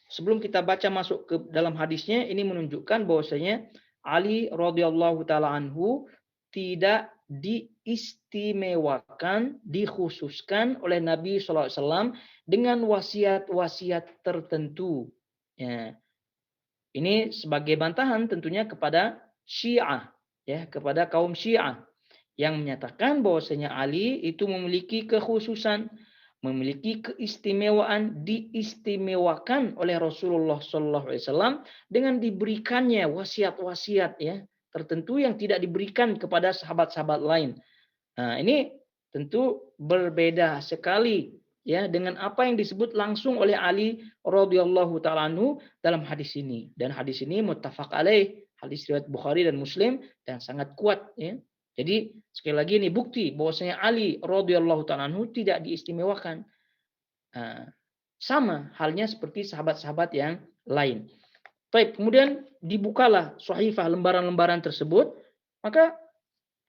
sebelum kita baca masuk ke dalam hadisnya, ini menunjukkan bahwasanya Ali radhiyallahu taala anhu tidak diistimewakan, dikhususkan oleh Nabi SAW dengan wasiat-wasiat tertentu. Ya. Ini sebagai bantahan tentunya kepada Syiah, ya, kepada kaum Syiah yang menyatakan bahwasanya Ali itu memiliki kekhususan, memiliki keistimewaan, diistimewakan oleh Rasulullah SAW dengan diberikannya wasiat-wasiat ya tertentu yang tidak diberikan kepada sahabat-sahabat lain. Nah, ini tentu berbeda sekali ya dengan apa yang disebut langsung oleh Ali radhiyallahu taala anhu dalam hadis ini. Dan hadis ini muttafaq alaih, hadis riwayat Bukhari dan Muslim dan sangat kuat ya. Jadi sekali lagi ini bukti bahwasanya Ali radhiyallahu taala anhu tidak diistimewakan. Sama halnya seperti sahabat-sahabat yang lain. Baik, kemudian dibukalah sahifah lembaran-lembaran tersebut, maka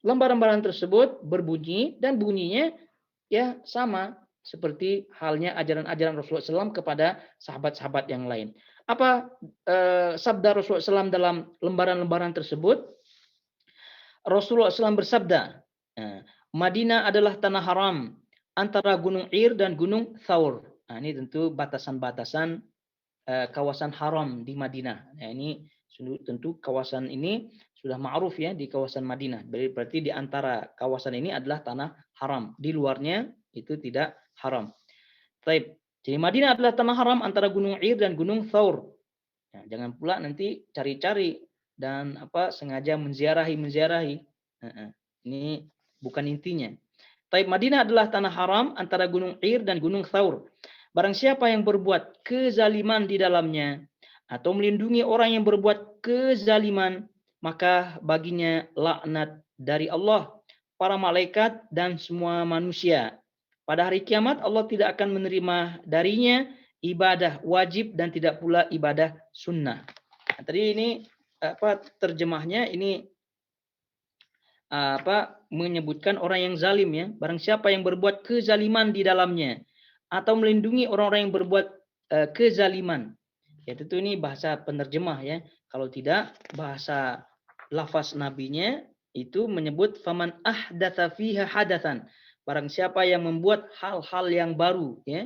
lembaran-lembaran tersebut berbunyi dan bunyinya ya sama seperti halnya ajaran-ajaran Rasulullah SAW kepada sahabat-sahabat yang lain. Apa sabda Rasulullah SAW dalam lembaran-lembaran tersebut? Rasulullah SAW bersabda, Madinah adalah tanah haram antara Gunung Ir dan Gunung Thaur. Nah, ini tentu batasan-batasan kawasan haram di Madinah. Nah, ini tentu kawasan ini sudah ma'ruf ya di kawasan Madinah. Berarti di antara kawasan ini adalah tanah haram. Di luarnya itu tidak haram. Baik. Jadi Madinah adalah tanah haram antara Gunung Ir dan Gunung Thaur. Nah, jangan pula nanti cari-cari dan sengaja menziarahi. Ini bukan intinya. Taib Madinah adalah tanah haram antara Gunung Ir dan Gunung Thaur. Barang siapa yang berbuat kezaliman di dalamnya atau melindungi orang yang berbuat kezaliman, maka baginya laknat dari Allah, para malaikat dan semua manusia. Pada hari kiamat Allah tidak akan menerima darinya ibadah wajib dan tidak pula ibadah sunnah. Nah, tadi ini terjemahnya ini menyebutkan orang yang zalim ya. Barang siapa yang berbuat kezaliman di dalamnya atau melindungi orang-orang yang berbuat kezaliman. Ya tentu ini bahasa penerjemah ya. Kalau tidak bahasa lafaz nabinya itu menyebut faman ahdatsa fiha hadatsan. Barang siapa yang membuat hal-hal yang baru ya.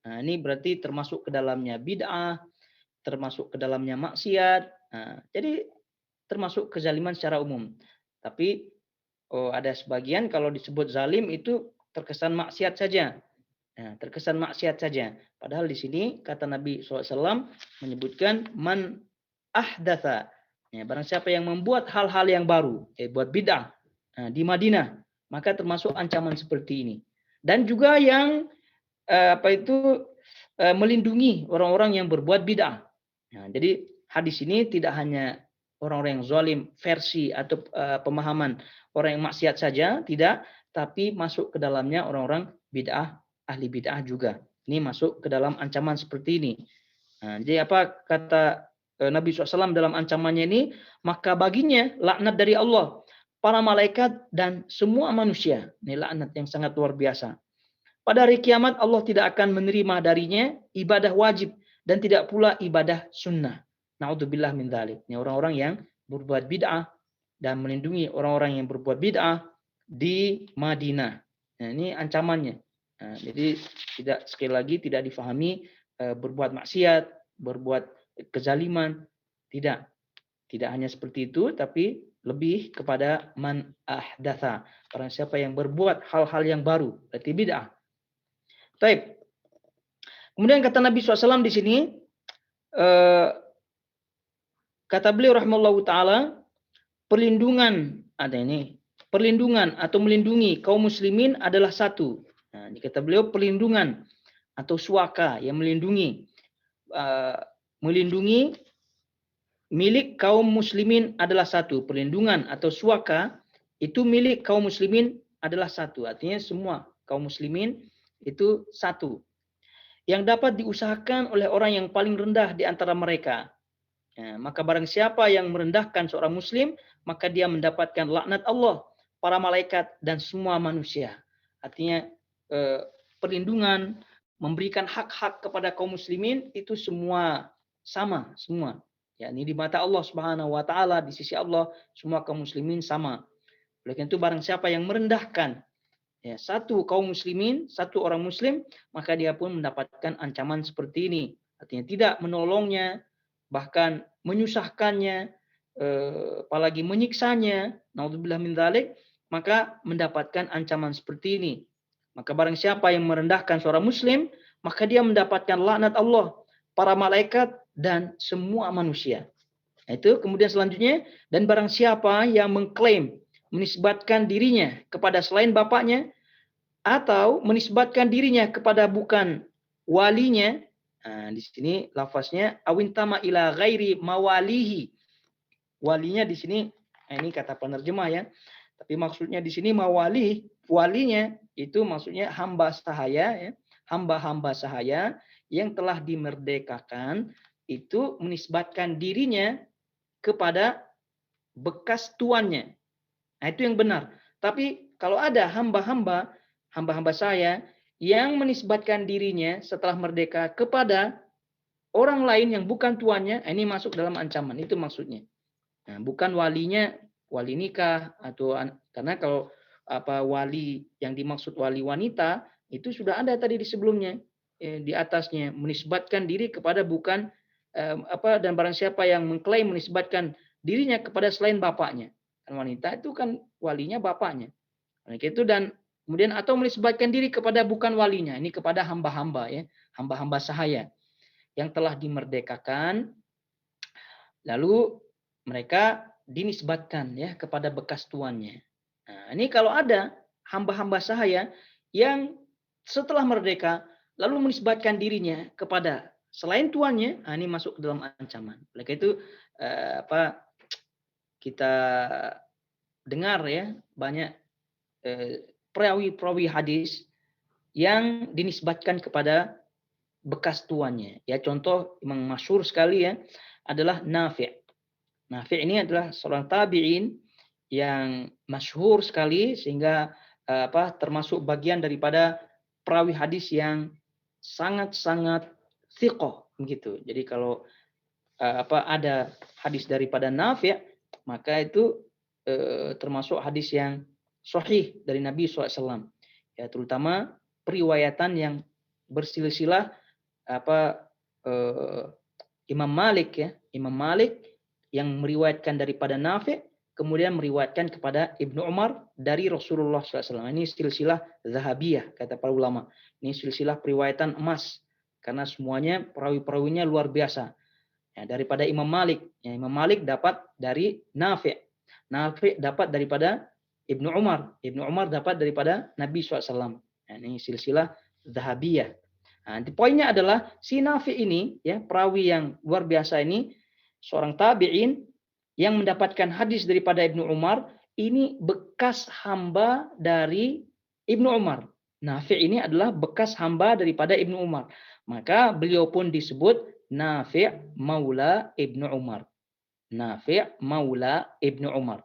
Nah, ini berarti termasuk ke dalamnya bid'ah, termasuk ke dalamnya maksiat. Nah, jadi termasuk kezaliman secara umum. Tapi ada sebagian kalau disebut zalim itu terkesan maksiat saja. Nah, terkesan maksiat saja. Padahal di sini kata Nabi SAW menyebutkan man ahdatsa. Ya, barang siapa yang membuat hal-hal yang baru, buat bid'ah di Madinah, maka termasuk ancaman seperti ini. Dan juga yang melindungi orang-orang yang berbuat bid'ah. Nah, jadi hadis ini tidak hanya orang-orang yang zalim versi atau pemahaman orang yang maksiat saja, tidak, tapi masuk ke dalamnya orang-orang bid'ah, ahli bid'ah juga. Ini masuk ke dalam ancaman seperti ini. Nah, jadi apa kata Nabi SAW dalam ancamannya ini? Maka baginya laknat dari Allah, para malaikat dan semua manusia. Ini laknat yang sangat luar biasa. Pada hari kiamat Allah tidak akan menerima darinya ibadah wajib dan tidak pula ibadah sunnah. Na'udzubillah min dzalik. Ini orang-orang yang berbuat bid'ah dan melindungi orang-orang yang berbuat bid'ah di Madinah. Nah, ini ancamannya. Nah, jadi sekali lagi tidak difahami berbuat maksiat, berbuat kezaliman, tidak hanya seperti itu, tapi lebih kepada man ahdatsa, barang siapa yang berbuat hal-hal yang baru, berarti bid'ah. Baik. Kemudian kata Nabi SAW di sini, kata beliau rahimahullahu taala, perlindungan atau melindungi kaum muslimin adalah satu. Nah, ini kata beliau perlindungan atau suaka yang melindungi milik kaum muslimin adalah satu. Perlindungan atau suaka itu milik kaum muslimin adalah satu. Artinya semua kaum muslimin itu satu. Yang dapat diusahakan oleh orang yang paling rendah di antara mereka. Ya, maka barang siapa yang merendahkan seorang muslim, maka dia mendapatkan laknat Allah, para malaikat dan semua manusia. Artinya perlindungan, memberikan hak-hak kepada kaum muslimin itu semua sama, semua. Ya, ini di mata Allah Subhanahu wa taala, di sisi Allah semua kaum muslimin sama. Oleh karena itu barang siapa yang merendahkan ya, satu kaum muslimin, satu orang muslim, maka dia pun mendapatkan ancaman seperti ini. Artinya tidak menolongnya, bahkan menyusahkannya, apalagi menyiksanya, naudzubillah min dzalik, maka mendapatkan ancaman seperti ini. Maka barang siapa yang merendahkan seorang muslim, maka dia mendapatkan laknat Allah, para malaikat dan semua manusia. Nah, itu kemudian selanjutnya, dan barang siapa yang mengklaim menisbatkan dirinya kepada selain bapaknya, atau menisbatkan dirinya kepada bukan walinya. Nah, di sini lafaznya awintama ila ghairi mawalihi. Walinya di sini, ini kata penerjemah ya. Tapi maksudnya di sini mawali, walinya itu maksudnya hamba sahaya ya. Hamba-hamba sahaya yang telah dimerdekakan itu menisbatkan dirinya kepada bekas tuannya. Nah, itu yang benar. Tapi kalau ada hamba-hamba saya yang menisbatkan dirinya setelah merdeka kepada orang lain yang bukan tuannya, ini masuk dalam ancaman. Itu maksudnya. Nah, bukan walinya, wali nikah atau karena kalau wali yang dimaksud wali wanita itu sudah ada tadi di sebelumnya di atasnya menisbatkan diri kepada bukan dan barang siapa yang mengklaim menisbatkan dirinya kepada selain bapaknya. Dan wanita itu kan walinya bapaknya. Nah, itu dan kemudian atau menisbatkan diri kepada bukan walinya, ini kepada hamba-hamba ya, hamba-hamba sahaya yang telah dimerdekakan, lalu mereka dinisbatkan ya kepada bekas tuannya. Nah, ini kalau ada hamba-hamba sahaya yang setelah merdeka lalu menisbatkan dirinya kepada selain tuannya, nah ini masuk ke dalam ancaman. Oleh karena itu kita dengar ya banyak perawi-perawi hadis yang dinisbatkan kepada bekas tuannya. Ya contoh yang masyhur sekali ya adalah Nafi'. Nafi' ini adalah seorang tabi'in yang masyhur sekali sehingga termasuk bagian daripada perawi hadis yang sangat-sangat thiqah begitu. Jadi kalau ada hadis daripada Nafi', maka itu termasuk hadis yang sahih dari Nabi SAW. Ya, terutama periwayatan yang bersilsilah Imam Malik ya. Imam Malik yang meriwayatkan daripada Nafi', kemudian meriwayatkan kepada Ibnu Umar dari Rasulullah SAW. Ini silsilah zahabiyah kata para ulama. Ini silsilah periwayatan emas karena semuanya perawi-perawinya luar biasa. Ya, daripada Imam Malik. Ya, Imam Malik dapat dari Nafi'. Nafi' dapat daripada Ibnu Umar. Ibnu Umar dapat daripada Nabi SAW. Nah, ini silsilah zahabiyah. Nah, poinnya adalah si Nafi' ini, ya perawi yang luar biasa ini, seorang tabi'in yang mendapatkan hadis daripada Ibnu Umar, ini bekas hamba dari Ibnu Umar. Nafi' ini adalah bekas hamba daripada Ibnu Umar. Maka beliau pun disebut Nafi' Maula Ibnu Umar. Nafi' Maula Ibnu Umar.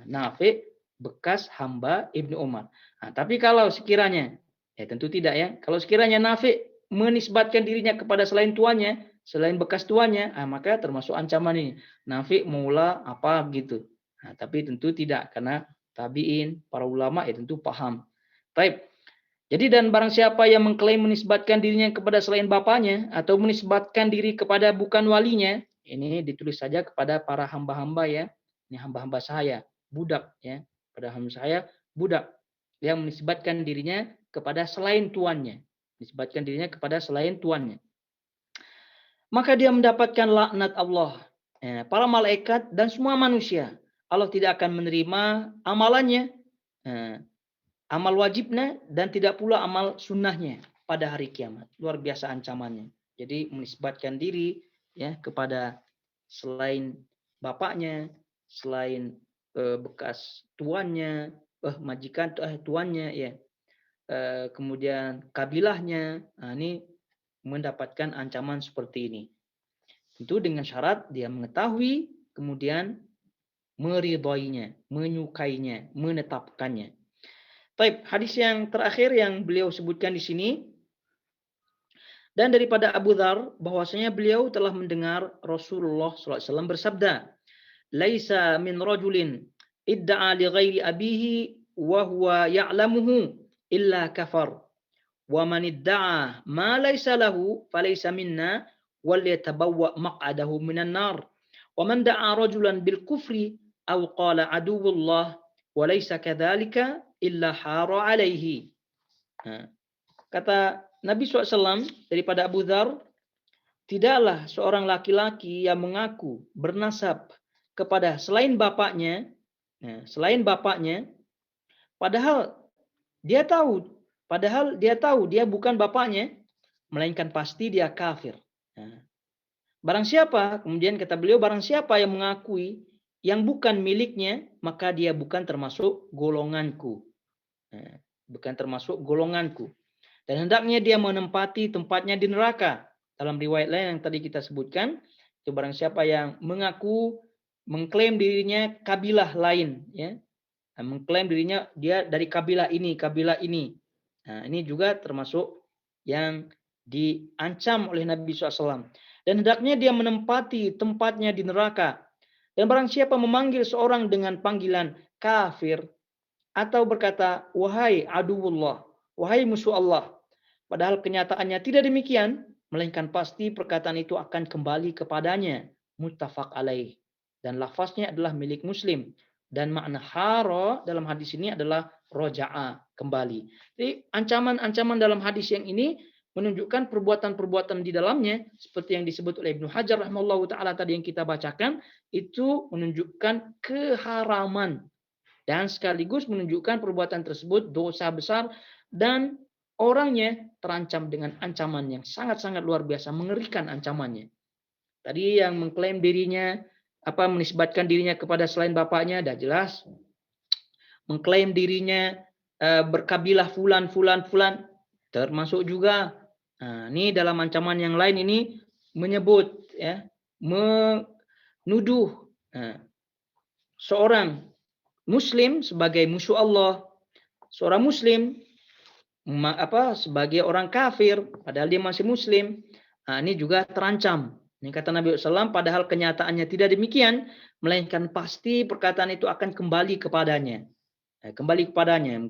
Nafi' bekas hamba Ibnu Umar. Nah, tapi kalau sekiranya, ya tentu tidak ya, kalau sekiranya Nafi' menisbatkan dirinya kepada selain tuannya, selain bekas tuannya, maka termasuk ancaman ini. Nafi' Maula apa gitu. Nah, tapi tentu tidak, karena tabi'in, para ulama ya tentu paham. Baik. Jadi dan barang siapa yang mengklaim menisbatkan dirinya kepada selain bapaknya atau menisbatkan diri kepada bukan walinya, ini ditulis saja kepada para hamba-hamba ya. Ini hamba-hamba saya, budak ya. Pada hamba saya, budak yang menisbatkan dirinya kepada selain tuannya. Menisbatkan dirinya kepada selain tuannya. Maka dia mendapatkan laknat Allah, para malaikat dan semua manusia. Allah tidak akan menerima amalannya. Amal wajibnya dan tidak pula amal sunnahnya pada hari kiamat. Luar biasa ancamannya. Jadi menisbatkan diri ya kepada selain bapaknya, selain bekas tuannya, majikan tuannya ya. Kemudian kabilahnya. Nah, ini mendapatkan ancaman seperti ini. Tentu dengan syarat dia mengetahui kemudian meridhoinya, menyukainya, menetapkannya. Baik, hadis yang terakhir yang beliau sebutkan di sini dan daripada Abu Dzar bahwasanya beliau telah mendengar Rasulullah SAW bersabda, "Laisa min rajulin idda'a li ghairi abihi wa huwa ya'lamuhu illa kafar. Wa man idda'a ma laysa lahu falaysa minna wal yatabawwa maq'adahu minan nar. Wa man da'a rajulan bil kufri aw qala aduwwullah wa laysa kadzalika illa hara alaihi." Kata Nabi SAW daripada Abu Dzar, tidaklah seorang laki-laki yang mengaku bernasab kepada selain bapaknya, padahal dia tahu Padahal dia tahu dia bukan bapaknya, melainkan pasti dia kafir. Nah, barang siapa, kemudian kata beliau, barang siapa yang mengakui yang bukan miliknya, maka dia bukan termasuk golonganku. Nah, bukan termasuk golonganku. Dan hendaknya dia menempati tempatnya di neraka. Dalam riwayat lain yang tadi kita sebutkan, itu barang siapa yang mengaku, mengklaim dirinya kabilah lain, ya, mengklaim dirinya dia dari kabilah ini, kabilah ini. Nah, ini juga termasuk yang diancam oleh Nabi SAW. Dan hendaknya dia menempati tempatnya di neraka. Dan barang siapa memanggil seorang dengan panggilan kafir, atau berkata, wahai aduwullah, wahai musuh Allah, padahal kenyataannya tidak demikian, melainkan pasti perkataan itu akan kembali kepadanya. Muttafaq alaih. Dan lafaznya adalah milik Muslim. Dan makna hara dalam hadis ini adalah roja'a, kembali. Jadi ancaman-ancaman dalam hadis yang ini menunjukkan perbuatan-perbuatan di dalamnya, seperti yang disebut oleh Ibnu Hajar rahimahullahu ta'ala tadi yang kita bacakan, itu menunjukkan keharaman. Dan sekaligus menunjukkan perbuatan tersebut dosa besar dan orangnya terancam dengan ancaman yang sangat-sangat luar biasa, mengerikan ancamannya. Tadi yang mengklaim dirinya, menisbatkan dirinya kepada selain bapaknya, dah jelas. Mengklaim dirinya berkabilah fulan, termasuk juga. Nah, ini dalam ancaman yang lain ini menyebut, ya, menuduh seorang Muslim sebagai musuh Allah, seorang Muslim sebagai orang kafir, padahal dia masih Muslim. Nah, ini juga terancam. Ini kata Nabi SAW, padahal kenyataannya tidak demikian, melainkan pasti perkataan itu akan kembali kepadanya. Kembali kepadanya.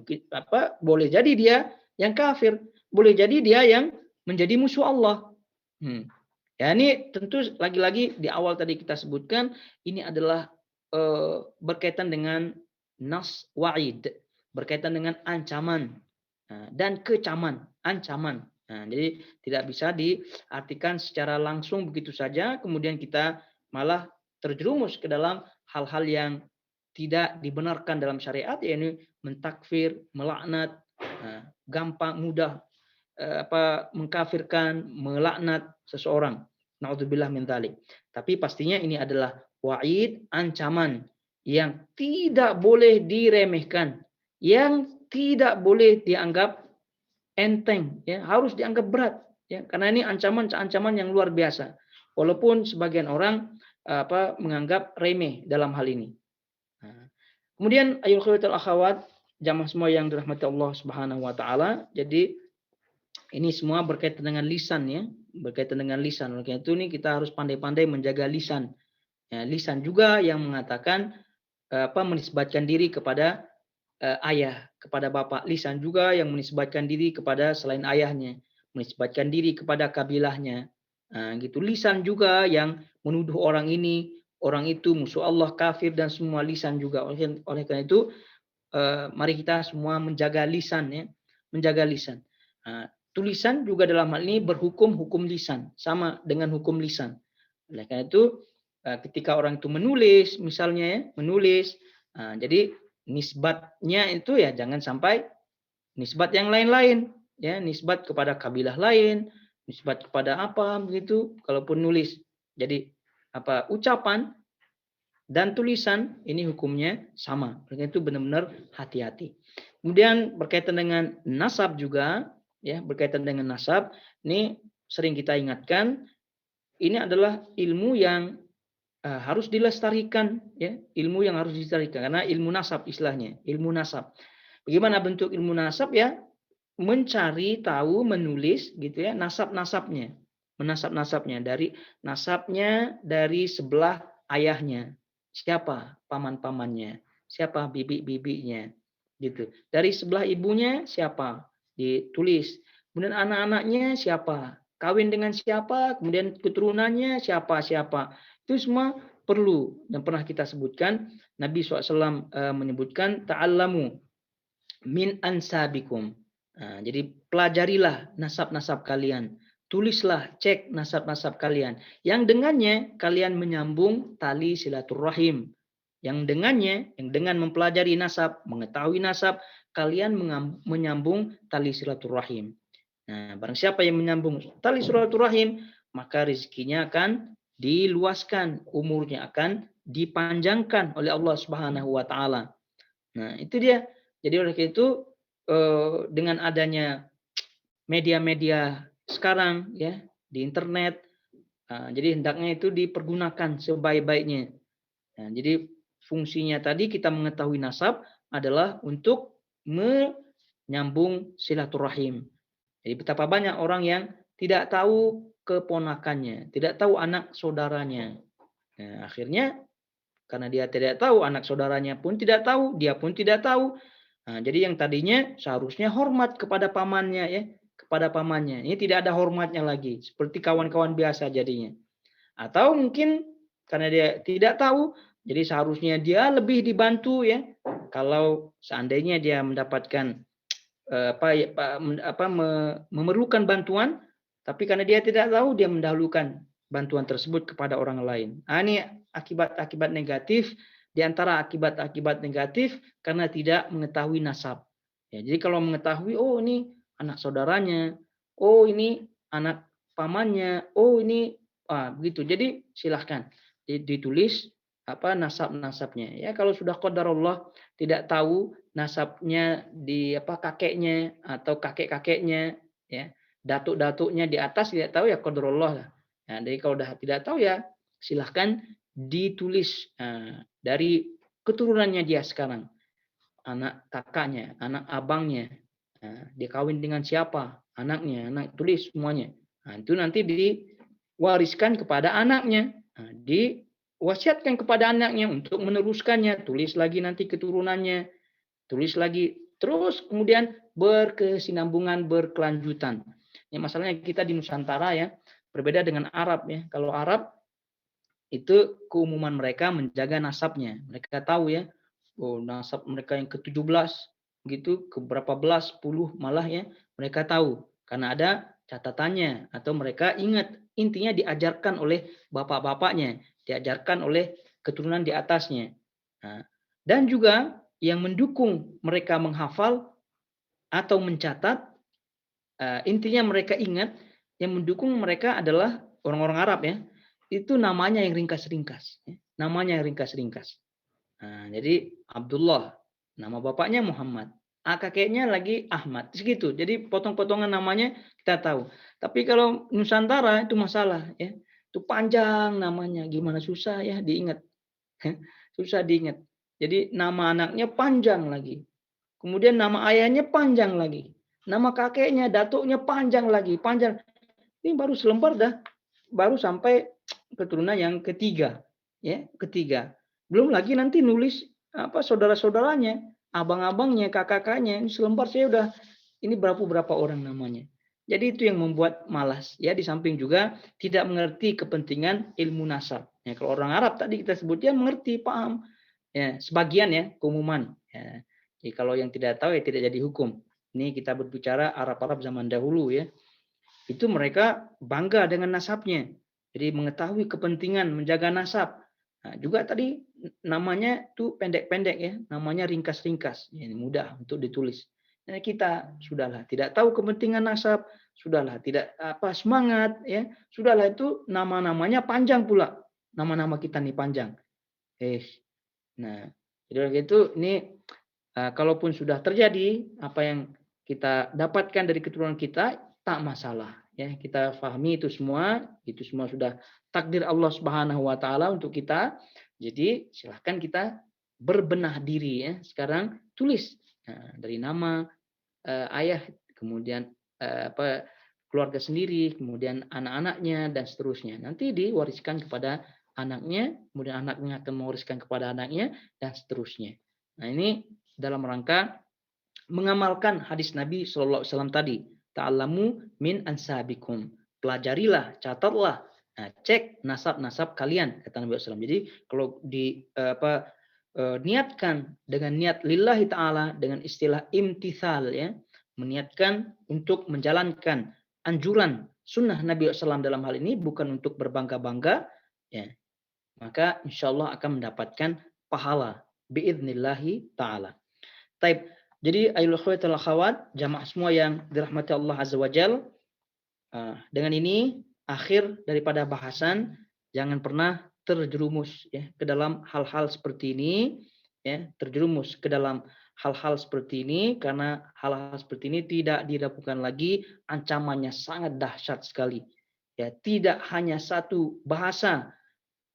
Boleh jadi dia yang kafir, boleh jadi dia yang menjadi musuh Allah. Ya, ini tentu lagi-lagi di awal tadi kita sebutkan, ini adalah berkaitan dengan nas wa'id, berkaitan dengan ancaman dan kecaman, ancaman. Nah, jadi tidak bisa diartikan secara langsung begitu saja, kemudian kita malah terjerumus ke dalam hal-hal yang tidak dibenarkan dalam syariat, yaitu mentakfir, melaknat, gampang, mudah mengkafirkan, melaknat seseorang. Naudzubillah min dzalik. Tapi pastinya ini adalah wa'id, ancaman yang tidak boleh diremehkan, yang tidak boleh dianggap enteng, ya, harus dianggap berat, ya, karena ini ancaman yang luar biasa. Walaupun sebagian orang menganggap remeh dalam hal ini. Kemudian ayul khawaitul akhawat, jamaah semua yang dirahmati Allah Subhanahu wa taala. Jadi ini semua berkaitan dengan lisan, ya, berkaitan dengan lisan. Oleh karena itu nih kita harus pandai-pandai menjaga lisan. Ya, lisan juga yang mengatakan menisbatkan diri kepada ayah, kepada bapak. Lisan juga yang menisbatkan diri kepada selain ayahnya, menisbatkan diri kepada kabilahnya. Gitu. Lisan juga yang menuduh orang ini, orang itu musuh Allah, kafir, dan semua lisan juga. Oleh karena itu mari kita semua menjaga lisan, ya, menjaga lisan. Tulisan juga dalam hal ini berhukum hukum lisan, sama dengan hukum lisan. Oleh karena itu ketika orang itu menulis, misalnya, ya, menulis, jadi nisbatnya itu, ya, jangan sampai nisbat yang lain-lain, ya, nisbat kepada kabilah lain, nisbat kepada apa begitu, kalaupun nulis. Jadi ucapan dan tulisan ini hukumnya sama. Oleh karena itu benar-benar hati-hati. Kemudian berkaitan dengan nasab juga, ya, berkaitan dengan nasab, ini sering kita ingatkan, ini adalah ilmu yang harus dilestarikan, ya, ilmu yang harus dilestarikan, karena ilmu nasab istilahnya, ilmu nasab. Bagaimana bentuk ilmu nasab, ya? Mencari tahu, menulis, gitu, ya, nasab-nasabnya, menasab-nasabnya, dari nasabnya dari sebelah ayahnya, siapa paman-pamannya, siapa bibi-bibinya, gitu. Dari sebelah ibunya siapa, ditulis. Kemudian anak-anaknya siapa, kawin dengan siapa, kemudian keturunannya siapa. Itu semua perlu, dan pernah kita sebutkan, Nabi SAW menyebutkan ta'allamu min ansabikum. Jadi pelajarilah nasab-nasab kalian. Tulislah, cek nasab-nasab kalian. Yang dengannya kalian menyambung tali silaturahim. yang dengan mempelajari nasab, mengetahui nasab, kalian menyambung tali silaturahim. Nah, barang siapa yang menyambung tali silaturahim, maka rezekinya akan diluaskan, umurnya akan dipanjangkan oleh Allah Subhanahu wa taala. Nah, itu dia. Jadi oleh itu dengan adanya media-media sekarang ya di internet, jadi hendaknya itu dipergunakan sebaik-baiknya. Nah, jadi fungsinya tadi kita mengetahui nasab adalah untuk menyambung silaturahim. Jadi betapa banyak orang yang tidak tahu keponakannya, tidak tahu anak saudaranya. Nah, akhirnya karena dia tidak tahu, anak saudaranya pun tidak tahu, dia pun tidak tahu. Nah, jadi yang tadinya seharusnya hormat kepada pamannya ya, kepada pamannya. Ini tidak ada hormatnya lagi, seperti kawan-kawan biasa jadinya. Atau mungkin karena dia tidak tahu, jadi seharusnya dia lebih dibantu ya. Kalau seandainya dia mendapatkan memerlukan bantuan, tapi karena dia tidak tahu, dia mendahulukan bantuan tersebut kepada orang lain. Nah, ini akibat-akibat negatif, di antara akibat-akibat negatif karena tidak mengetahui nasab. Ya, jadi kalau mengetahui, oh ini anak saudaranya, oh ini anak pamannya, oh ini begitu. Jadi silahkan ditulis nasab-nasabnya. Ya, kalau sudah qadarullah tidak tahu nasabnya di kakeknya atau kakek-kakeknya ya, datuk-datuknya di atas tidak tahu ya qadarullah lah. Nah, jadi kalau sudah tidak tahu ya silahkan ditulis dari keturunannya dia sekarang, anak kakaknya, anak abangnya, dia kawin dengan siapa, anaknya, tulis semuanya. Nah, itu nanti diwariskan kepada anaknya, diwasiatkan kepada anaknya untuk meneruskannya, tulis lagi nanti keturunannya, tulis lagi, terus kemudian berkesinambungan, berkelanjutan. Ya, masalahnya kita di Nusantara ya, berbeda dengan Arab ya. Kalau Arab itu keumuman mereka menjaga nasabnya. Mereka tahu ya, nasab mereka yang ke-17 gitu, ke berapa belas puluh malah ya, mereka tahu karena ada catatannya atau mereka ingat, intinya diajarkan oleh bapak-bapaknya, diajarkan oleh keturunan di atasnya. Nah, dan juga yang mendukung mereka menghafal atau mencatat, intinya mereka ingat, yang mendukung mereka adalah orang-orang Arab ya, itu namanya yang ringkas-ringkas. Namanya yang ringkas-ringkas. Nah, jadi Abdullah, nama bapaknya Muhammad. Kakeknya lagi Ahmad. Segitu. Jadi potong-potongan namanya kita tahu. Tapi kalau Nusantara itu masalah. Ya. Itu panjang namanya. Gimana susah ya diingat. Susah diingat. Jadi nama anaknya panjang lagi. Kemudian nama ayahnya panjang lagi. Nama kakeknya, datuknya panjang lagi. Panjang. Ini baru selembar dah. Baru sampai keturunan yang ketiga. Ya, ketiga. Belum lagi nanti nulis saudara-saudaranya, abang-abangnya, kakak-kakaknya. Selembar saya udah ini berapa orang namanya. Jadi itu yang membuat malas. Ya, di samping juga tidak mengerti kepentingan ilmu nasab. Ya, kalau orang Arab tadi kita sebut dia mengerti, paham. Ya, sebagian ya, keumuman. Ya. Jadi kalau yang tidak tahu ya tidak jadi hukum. Ini kita berbicara Arab-Arab zaman dahulu ya. Itu mereka bangga dengan nasabnya. Jadi mengetahui kepentingan menjaga nasab. Nah, juga tadi namanya tuh pendek-pendek ya, namanya ringkas-ringkas. Ini mudah untuk ditulis. Nah, kita sudahlah tidak tahu kepentingan nasab, sudahlah tidak semangat ya, sudahlah itu nama-namanya panjang pula. Nama-nama kita nih panjang. Nah, jadi itu ini kalaupun sudah terjadi apa yang kita dapatkan dari keturunan kita tak masalah ya, kita pahami itu semua sudah takdir Allah Subhanahu wa taala untuk kita. Jadi silahkan kita berbenah diri ya. Sekarang tulis dari nama ayah, kemudian keluarga sendiri, kemudian anak-anaknya dan seterusnya. Nanti diwariskan kepada anaknya, kemudian anaknya akan mewariskan kepada anaknya dan seterusnya. Nah, ini dalam rangka mengamalkan hadis Nabi Shallallahu Alaihi Wasallam tadi, ta'allamu min ansabikum, pelajarilah, catatlah, cek nasab-nasab kalian, kata Nabi SAW. Jadi kalau niatkan dengan niat lillahi ta'ala, dengan istilah imtithal ya, meniatkan untuk menjalankan anjuran sunnah Nabi SAW dalam hal ini, bukan untuk berbangga-bangga ya, maka insya Allah akan mendapatkan pahala biidnillahi taala. Taib. Jadi ayul akhwatul akhawat, jamaah semua yang dirahmati Allah Azza wa Jal, dengan ini akhir daripada bahasan. Jangan pernah terjerumus ya ke dalam hal-hal seperti ini, ya, terjerumus ke dalam hal-hal seperti ini, karena hal-hal seperti ini tidak diragukan lagi, ancamannya sangat dahsyat sekali. Ya, tidak hanya satu bahasa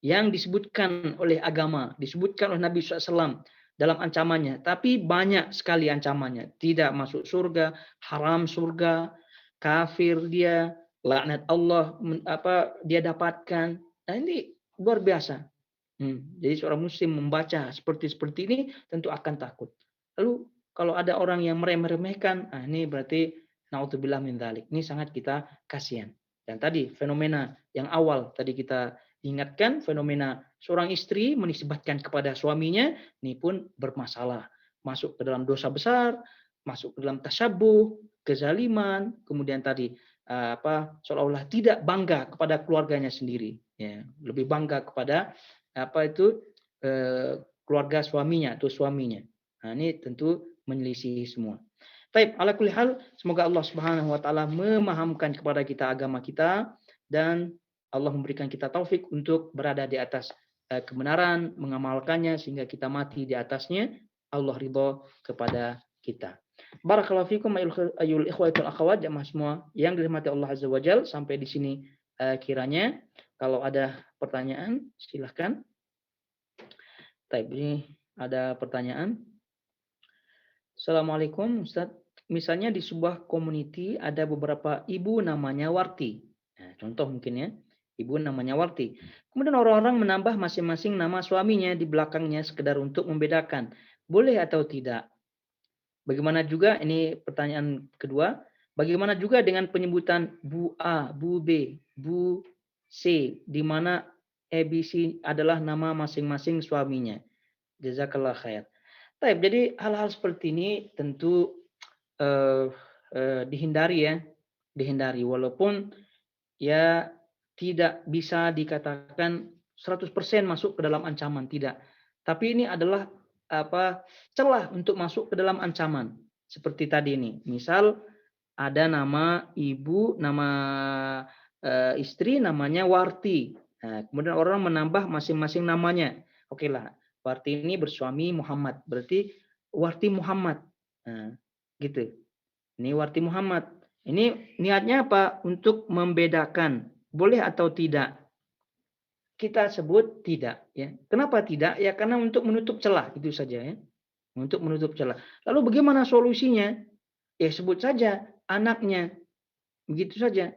yang disebutkan oleh agama, disebutkan oleh Nabi SAW dalam ancamannya, tapi banyak sekali ancamannya. Tidak masuk surga, haram surga, kafir dia, laknat Allah dia dapatkan. Nah, ini luar biasa. Jadi seorang muslim membaca seperti ini tentu akan takut. Lalu kalau ada orang yang meremehkan, ini berarti naudzubillah min dzalik. Ini sangat kita kasihan. Dan tadi fenomena yang awal tadi kita ingatkan, fenomena seorang istri menisbatkan kepada suaminya, ini pun bermasalah. Masuk ke dalam dosa besar, masuk ke dalam tasyabuh, kezaliman, kemudian tadi seolah-olah tidak bangga kepada keluarganya sendiri, ya, lebih bangga kepada keluarga suaminya atau suaminya. Nah, ini tentu menyelisih semua. Baik, ala kulli hal, semoga Allah Subhanahu wa taala memahamkan kepada kita agama kita, dan Allah memberikan kita taufik untuk berada di atas kebenaran, mengamalkannya sehingga kita mati di atasnya. Allah ridha kepada kita. Barakallahu fikum ayul ikhwatul akhwat, jamaah semua yang dirahmati Allah Azza wa Jalla. Sampai di sini kiranya. Kalau ada pertanyaan silahkan. Baik, ini ada pertanyaan. Assalamualaikum Ustaz. Misalnya di sebuah community ada beberapa ibu namanya Warti. Nah, contoh mungkin ya. Ibu namanya Warti. Kemudian orang-orang menambah masing-masing nama suaminya di belakangnya sekedar untuk membedakan. Boleh atau tidak? Bagaimana juga, ini pertanyaan kedua, bagaimana juga dengan penyebutan Bu A, Bu B, Bu C, di mana ABC adalah nama masing-masing suaminya. Jazakallah khair. Baik, jadi hal-hal seperti ini tentu dihindari ya, dihindari, walaupun ya tidak bisa dikatakan 100% masuk ke dalam ancaman, tidak. Tapi ini adalah celah untuk masuk ke dalam ancaman. Seperti tadi ini, misal ada nama ibu, nama istri namanya Warti. Nah, kemudian orang menambah masing-masing namanya. Oke lah, Warti ini bersuami Muhammad, berarti Warti Muhammad. Nah, gitu. Ini Warti Muhammad. Ini niatnya apa? Untuk membedakan. Boleh atau tidak? Kita sebut tidak. Ya. Kenapa tidak? Ya karena untuk menutup celah, itu saja ya. Untuk menutup celah. Lalu bagaimana solusinya? Ya sebut saja anaknya. Begitu saja.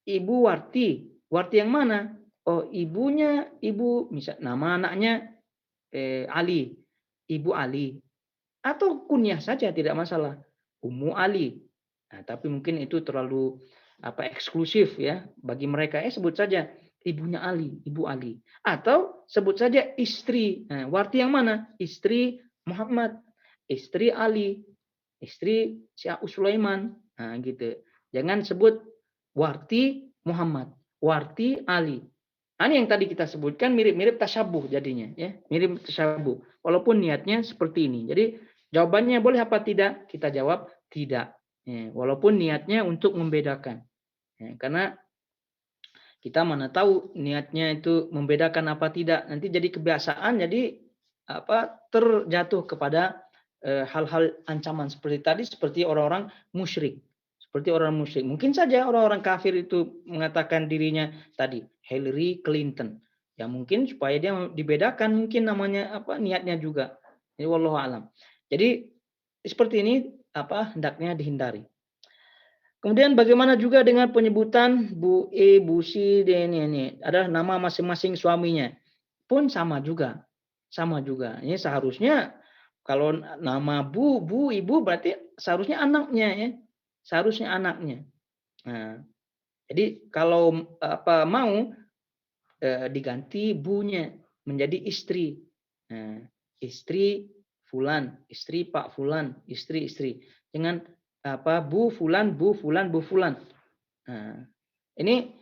Ibu Warti. Warti yang mana? Oh, ibunya, ibu, misal nama anaknya Ali. Ibu Ali. Atau kunyah saja, tidak masalah. Ummu Ali. Nah, tapi mungkin itu terlalu eksklusif ya bagi mereka. Sebut saja ibunya Ali, Ibu Ali. Atau sebut saja istri. Nah, Warti yang mana? Istri Muhammad, istri Ali, istri Syekh Sulaiman. Nah, gitu. Jangan sebut Warti Muhammad, Warti Ali. Nah, ini yang tadi kita sebutkan mirip-mirip tasyabuh jadinya ya, mirip tasyabuh. Walaupun niatnya seperti ini. Jadi jawabannya boleh apa tidak? Kita jawab tidak. Ya, walaupun niatnya untuk membedakan. Ya, karena kita mana tahu niatnya itu membedakan apa tidak. Nanti jadi kebiasaan, jadi terjatuh kepada hal-hal ancaman seperti tadi, seperti orang-orang musyrik. Seperti orang musyrik. Mungkin saja orang-orang kafir itu mengatakan dirinya tadi Hillary Clinton. Ya mungkin supaya dia dibedakan, mungkin namanya niatnya juga. Ini wallahu alam. Jadi seperti ini hendaknya dihindari. Kemudian bagaimana juga dengan penyebutan Bu E, Bu C, ini adalah nama masing-masing suaminya. Pun sama juga. Sama juga. Ini seharusnya kalau nama Bu, Ibu berarti seharusnya anaknya ya. Seharusnya anaknya. Nah, jadi kalau mau diganti bunya menjadi istri. Nah, istri Fulan, istri Pak Fulan, istri. Jangan Bu Fulan, Bu Fulan, Bu Fulan. Nah, ini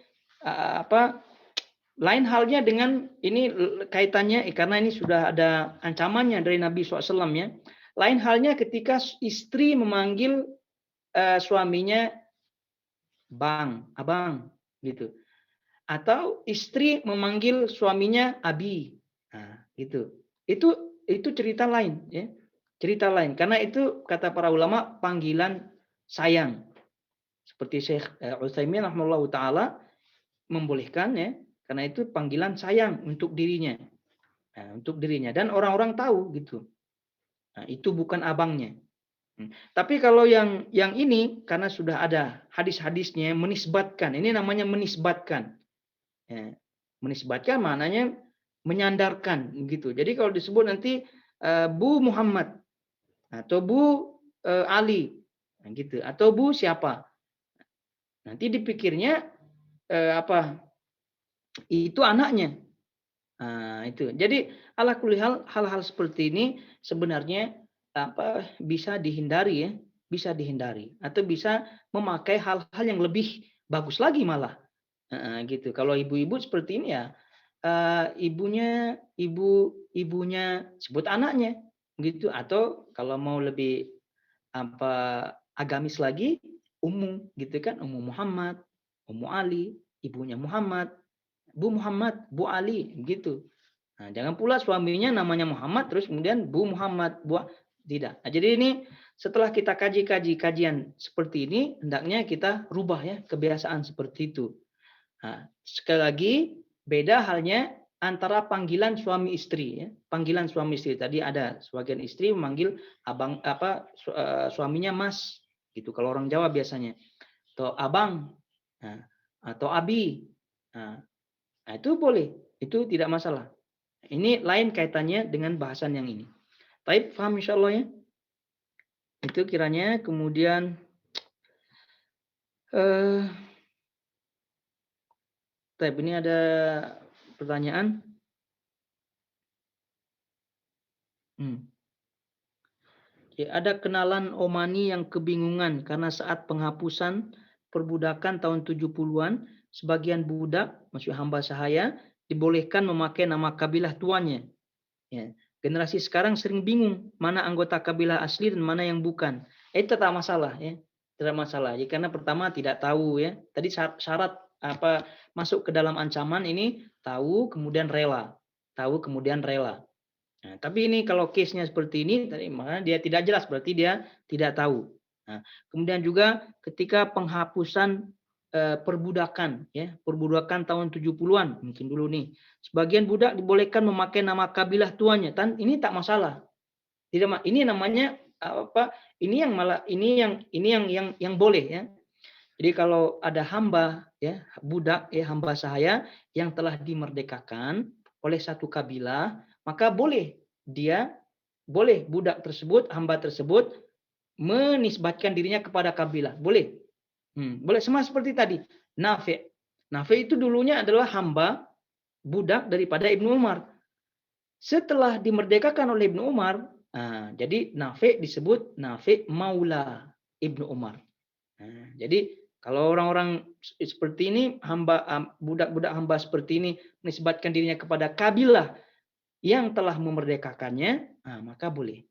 Lain halnya dengan ini kaitannya karena ini sudah ada ancamannya dari Nabi SAW ya. Lain halnya ketika istri memanggil suaminya bang, abang gitu. Atau istri memanggil suaminya abi. Nah, gitu. Itu cerita lain ya. Cerita lain karena itu kata para ulama panggilan sayang. Seperti Syekh Utsaimin rahimahullahu taala membolehkan ya karena itu panggilan sayang untuk dirinya. Nah, untuk dirinya dan orang-orang tahu gitu. Nah, itu bukan abangnya. Tapi kalau yang ini karena sudah ada hadis-hadisnya menisbatkan. Ini namanya menisbatkan. Ya, menisbatkan maknanya menyandarkan gitu. Jadi kalau disebut nanti Bu Muhammad atau Bu Ali nah, gitu atau Bu siapa. Nanti dipikirnya apa? Itu anaknya. Nah, itu. Jadi ala kulli hal-hal seperti ini sebenarnya bisa dihindari ya, bisa dihindari atau bisa memakai hal-hal yang lebih bagus lagi malah. Gitu. Kalau ibu-ibu seperti ini ya ibunya sebut anaknya gitu atau kalau mau lebih agamis lagi Ummu gitu kan, Ummu Muhammad, Ummu Ali, ibunya Muhammad, Bu Muhammad, Bu Ali gitu. Nah, jangan pula suaminya namanya Muhammad terus kemudian Bu Muhammad, tidak. Nah, jadi ini setelah kita kajian seperti ini hendaknya kita rubah ya kebiasaan seperti itu. Nah, sekali lagi beda halnya antara panggilan suami istri ya. Panggilan suami istri tadi ada sebagian istri memanggil suaminya Mas gitu kalau orang Jawa biasanya. Atau abang. Nah, atau abi. Nah, itu boleh, itu tidak masalah. Ini lain kaitannya dengan bahasan yang ini. Baik, paham insyaallah ya. Itu kiranya kemudian ini ada pertanyaan. Ya, ada kenalan Omani yang kebingungan karena saat penghapusan perbudakan tahun 70-an, sebagian budak, maksud hamba sahaya, dibolehkan memakai nama kabilah tuannya. Ya. Generasi sekarang sering bingung mana anggota kabilah asli dan mana yang bukan. Itu tak masalah ya. Tidak masalah. Ya, karena pertama tidak tahu ya. Tadi syarat masuk ke dalam ancaman ini tahu kemudian rela. Tahu kemudian rela. Nah, tapi ini kalau case-nya seperti ini, maka dia tidak jelas, berarti dia tidak tahu. Nah, kemudian juga ketika penghapusan perbudakan, ya, perbudakan tahun 70-an, mungkin dulu nih, sebagian budak dibolehkan memakai nama kabilah tuannya, ini tak masalah. Tidak, ini namanya ini yang malah ini yang boleh ya. Jadi kalau ada hamba ya, budak ya, hamba sahaya yang telah dimerdekakan oleh satu kabilah, maka boleh budak tersebut, hamba tersebut menisbatkan dirinya kepada kabilah. Boleh. Boleh sama seperti tadi. Nafi. Nafi itu dulunya adalah hamba budak daripada Ibnu Umar. Setelah dimerdekakan oleh Ibnu Umar, jadi Nafi disebut Nafi Maula Ibnu Umar. Jadi kalau orang-orang seperti ini, budak-budak hamba seperti ini menisbatkan dirinya kepada kabilah yang telah memerdekakannya, maka boleh.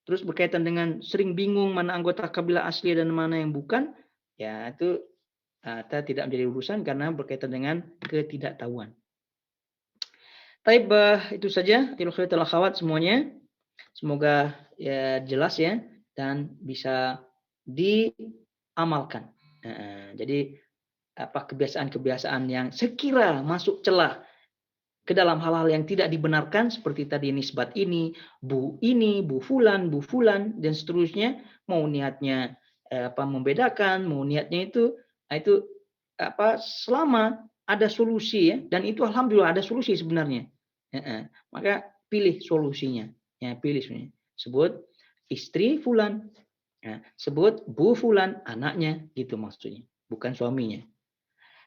Terus berkaitan dengan sering bingung mana anggota kabilah asli dan mana yang bukan, ya itu tidak menjadi urusan karena berkaitan dengan ketidaktahuan. Taib, itu saja ilmu akhwat semuanya. Semoga ya jelas ya dan bisa diamalkan. Jadi kebiasaan-kebiasaan yang sekira masuk celah ke dalam hal-hal yang tidak dibenarkan seperti tadi nisbat ini, bu fulan, dan seterusnya, mau niatnya membedakan, mau niatnya itu selama ada solusi ya, dan itu alhamdulillah ada solusi sebenarnya. Maka pilih solusinya. Ya, pilih solusinya. Sebut istri fulan, sebut bu fulan, anaknya gitu maksudnya, bukan suaminya.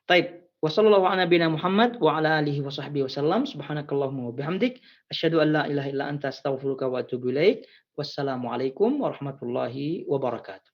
Taib. Wassallallahu ala nabiyina Muhammad wa ala alihi wa sahbihi wasallam. Subhanakallahumma wa bihamdik asyhadu an la ilaha illa anta astaghfiruka wa atubu ilaik. Wassalamualaikum warahmatullahi wabarakatuh.